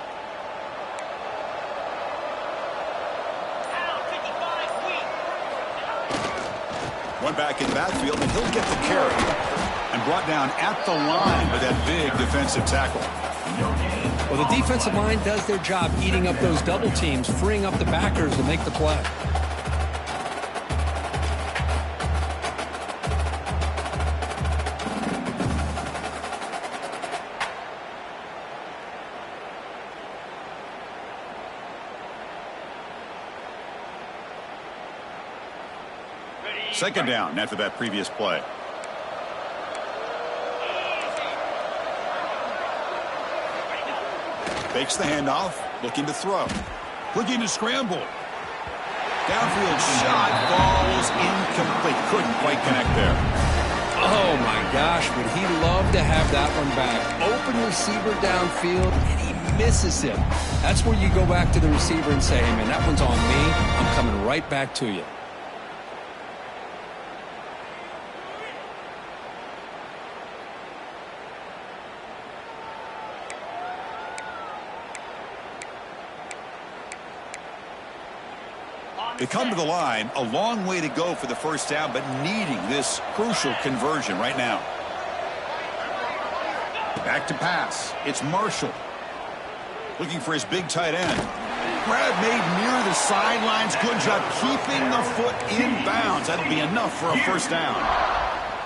One back in the backfield, and he'll get the carry. And brought down at the line with that big defensive tackle. Well, the defensive line does their job eating up those double teams, freeing up the backers to make the play. Second down after that previous play. Fakes the handoff, looking to throw. Looking to scramble. Downfield shot falls incomplete. Couldn't quite connect there. Oh, my gosh, would he love to have that one back. Open receiver downfield, and he misses him. That's where you go back to the receiver and say, hey, man, that one's on me. I'm coming right back to you. They come to the line, a long way to go for the first down, but needing this crucial conversion right now. Back to pass. It's Marshall. Looking for his big tight end. Grab made near the sidelines. Good job keeping the foot in bounds. That'll be enough for a first down.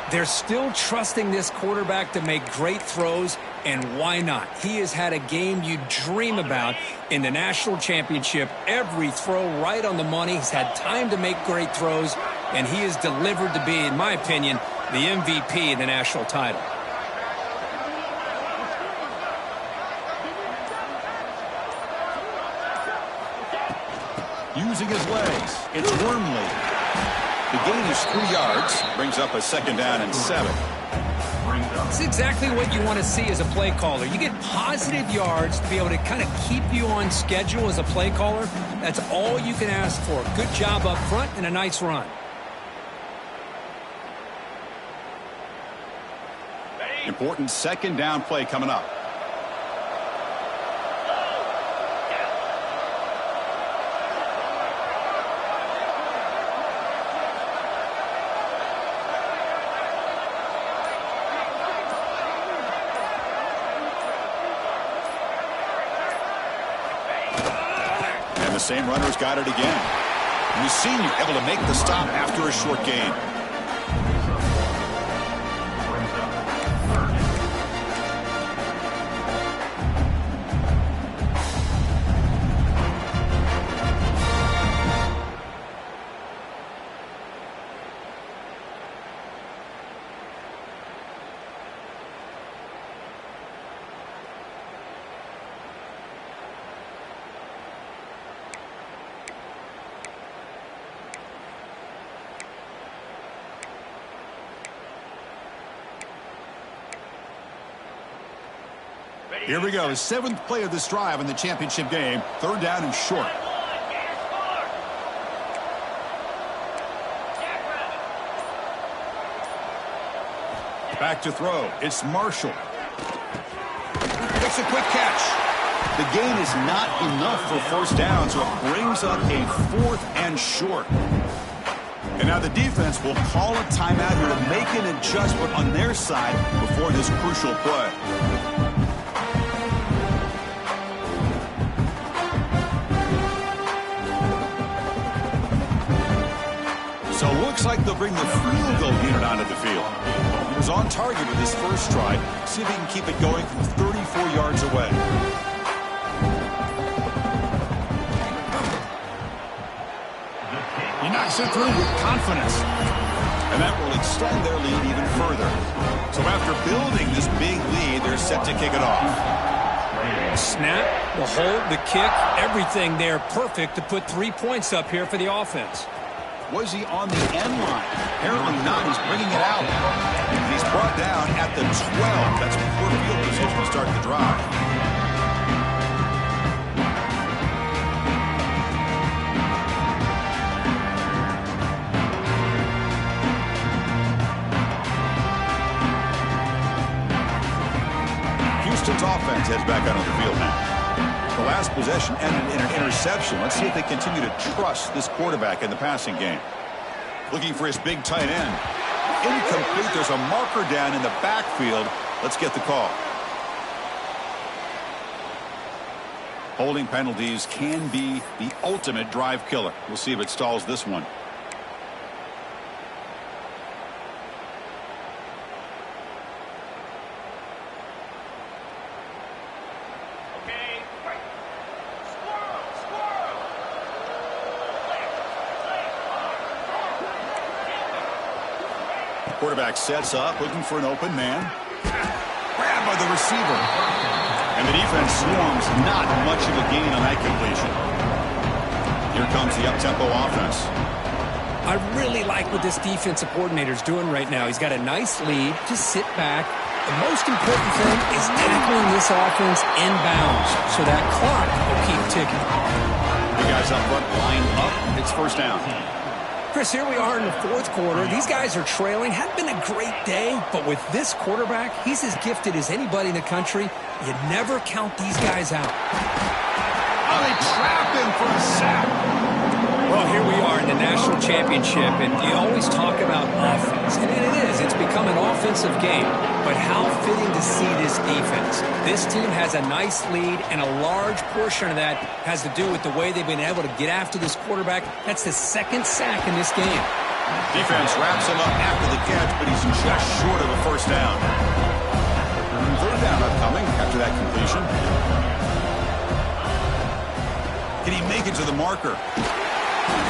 They're still trusting this quarterback to make great throws, and why not? He has had a game you dream about in the national championship. Every throw right on the money. He's had time to make great throws, and he is delivered to be, in my opinion, the MVP in the national title. Using his legs, it's Wormley. The gain is 3 yards, brings up a second down and 7. It's exactly what you want to see as a play caller. You get positive yards to be able to kind of keep you on schedule as a play caller. That's all you can ask for. Good job up front and a nice run. Important second down play coming up. The same runner's got it again. And the senior able to make the stop after a short gain. Here we go. 7th play of this drive in the championship game. 3rd down and short. Back to throw. It's Marshall. Makes a quick catch. The gain is not enough for 1st down, so it brings up a 4th and short. And now the defense will call a timeout here to make an adjustment on their side before this crucial play. So it looks like they'll bring the field goal unit onto the field. He was on target with his first try. See if he can keep it going from 34 yards away. He knocks it through with confidence. And that will extend their lead even further. So after building this big lead, they're set to kick it off. Snap, the hold, the kick, everything there perfect to put 3 points up here for the offense. Was he on the end line? Apparently not. He's bringing it out. And he's brought down at the 12. That's poor field position to start the drive. Houston's offense heads back out on the field now. The last possession ended in an interception. Let's see if they continue to trust this quarterback in the passing game. Looking for his big tight end. Incomplete. There's a marker down in the backfield. Let's get the call. Holding penalties can be the ultimate drive killer. We'll see if it stalls this one. Quarterback sets up, looking for an open man. Grabbed by the receiver. And the defense swarms. Not much of a gain on that completion. Here comes the up-tempo offense. I really like what this defensive coordinator's doing right now. He's got a nice lead. Just sit back. The most important thing is tackling this offense inbounds so that clock will keep ticking. The guys up front line up. It's 1st down. Chris, here we are in the 4th quarter. These guys are trailing. Hadn't been a great day, but with this quarterback, he's as gifted as anybody in the country. You never count these guys out. Oh, they trapped him for a sack. Well, here we are in the national championship, and you always talk about offense, and it is. It's become an offensive game, but how fitting to see this defense. This team has a nice lead, and a large portion of that has to do with the way they've been able to get after this quarterback. That's the 2nd sack in this game. Defense wraps him up after the catch, but he's just short of a 1st down. 3rd down upcoming after that completion. Can he make it to the marker?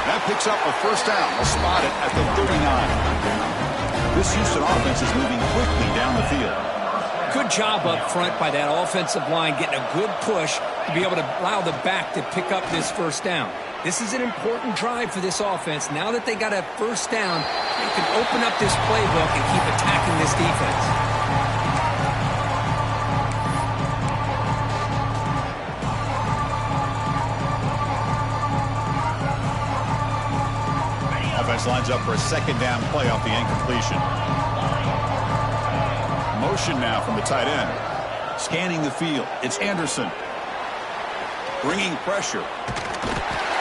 That picks up a 1st down. They'll spot it at the 39. This Houston offense is moving quickly down the field. Good job up front by that offensive line, getting a good push to be able to allow the back to pick up this 1st down. This is an important drive for this offense. Now that they got a 1st down, they can open up this playbook and keep attacking this defense. Lines up for a 2nd down play off the incompletion. Motion now from the tight end. Scanning the field. It's Anderson. Bringing pressure.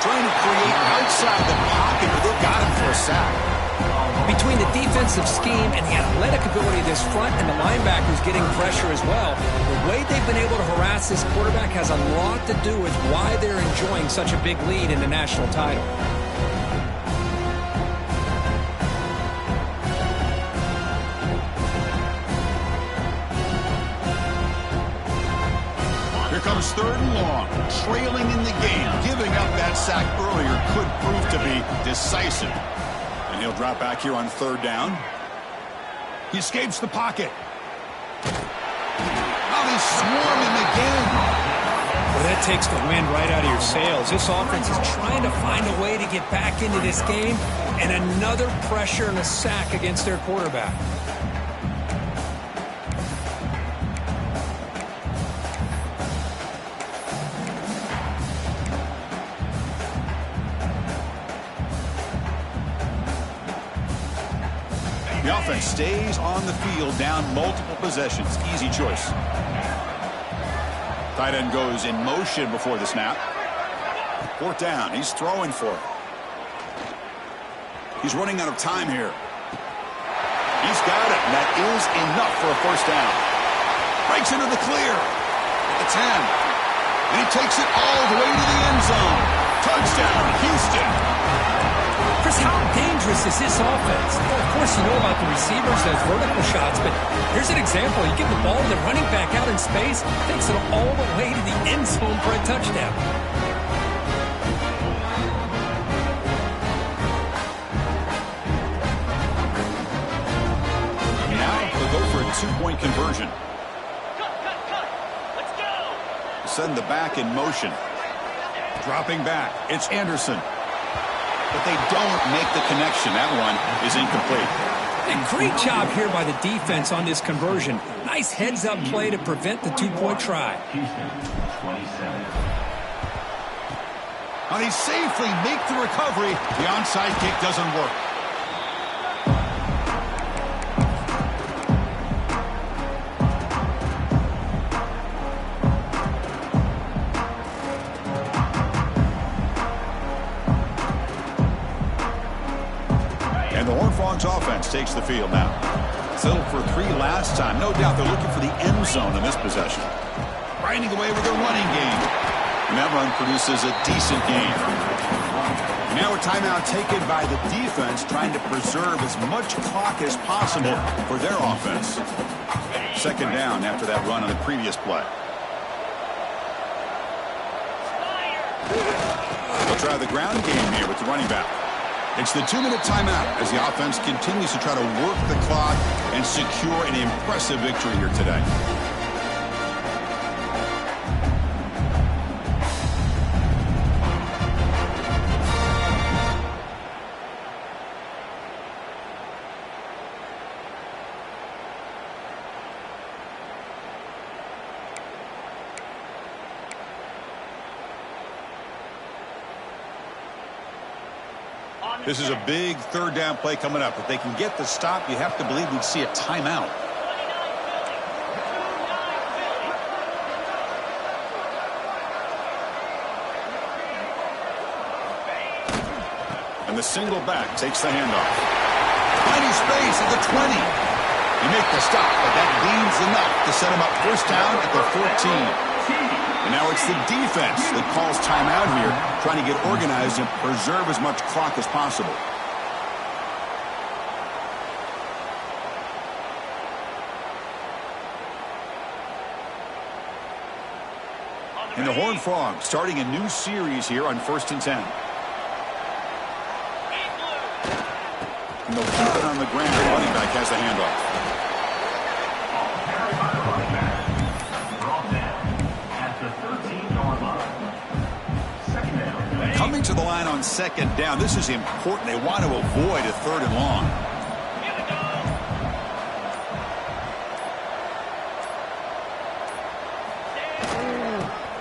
Trying to create outside the pocket, but they got him for a sack. Between the defensive scheme and the athletic ability of this front and the linebackers getting pressure as well, the way they've been able to harass this quarterback has a lot to do with why they're enjoying such a big lead in the national title. Comes 3rd and long, trailing in the game. Giving up that sack earlier could prove to be decisive. And he'll drop back here on 3rd down. He escapes the pocket. Oh, they swarm him again. Well, that takes the wind right out of your sails. This offense is trying to find a way to get back into this game, and another pressure and a sack against their quarterback. The offense stays on the field, down multiple possessions. Easy choice. Tight end goes in motion before the snap. Fourth down. He's throwing for it. He's running out of time here. He's got it. And that is enough for a first down. Breaks into the clear. At the 10. And he takes it all the way to the end zone. Touchdown, Houston. Chris, how dangerous is this offense? Well, of course, you know about the receivers, those vertical shots, but here's an example. You give the ball to the running back out in space, takes it all the way to the end zone for a touchdown. Now they'll go for a two-point conversion. Let's go. Send the back in motion. Dropping back. It's Anderson. But they don't make the connection. That one is incomplete. A great job here by the defense on this conversion. Nice heads-up play to prevent the two-point try. Houston, 27. And he safely make the recovery. The onside kick doesn't work. And the Horned Frogs offense takes the field now. Settled for 3 last time. No doubt they're looking for the end zone in this possession. Grinding away with their running game. And that run produces a decent gain. Now a timeout taken by the defense, trying to preserve as much clock as possible for their offense. Second down after that run on the previous play. They'll try the ground game here with the running back. It's the 2-minute timeout as the offense continues to try to work the clock and secure an impressive victory here today. This is a big third down play coming up. If they can get the stop, you have to believe we'd see a timeout. And the single back takes the handoff. Plenty space at the 20. You make the stop, but that gains enough to set him up first down at the 14. And now it's the defense that calls timeout here, trying to get organized and preserve as much clock as possible. And the Horned Frogs starting a new series here on 1st and 10. And they'll keep it on the ground. The running back has the handoff. Coming to the line on second down, this is important. They want to avoid a 3rd and long.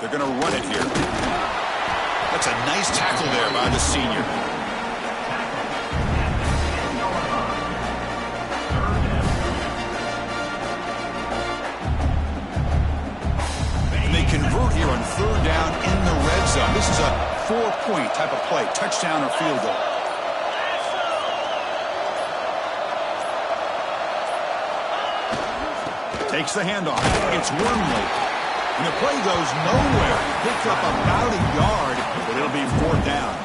They're going to run it here. That's a nice tackle there by the senior. And they convert here on 3rd down in the red zone. This is a 4-point type of play, touchdown or field goal. Takes the handoff. It's Wormley. And the play goes nowhere. Picked up about a yard, but it'll be 4th down.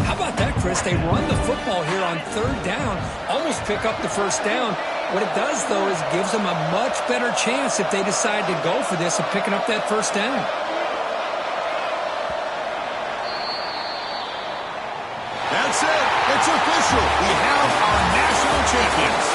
How about that, Chris? They run the football here on 3rd down, almost pick up the first down. What it does, though, is gives them a much better chance if they decide to go for this of picking up that first down. That's it. It's official. We have our national champions.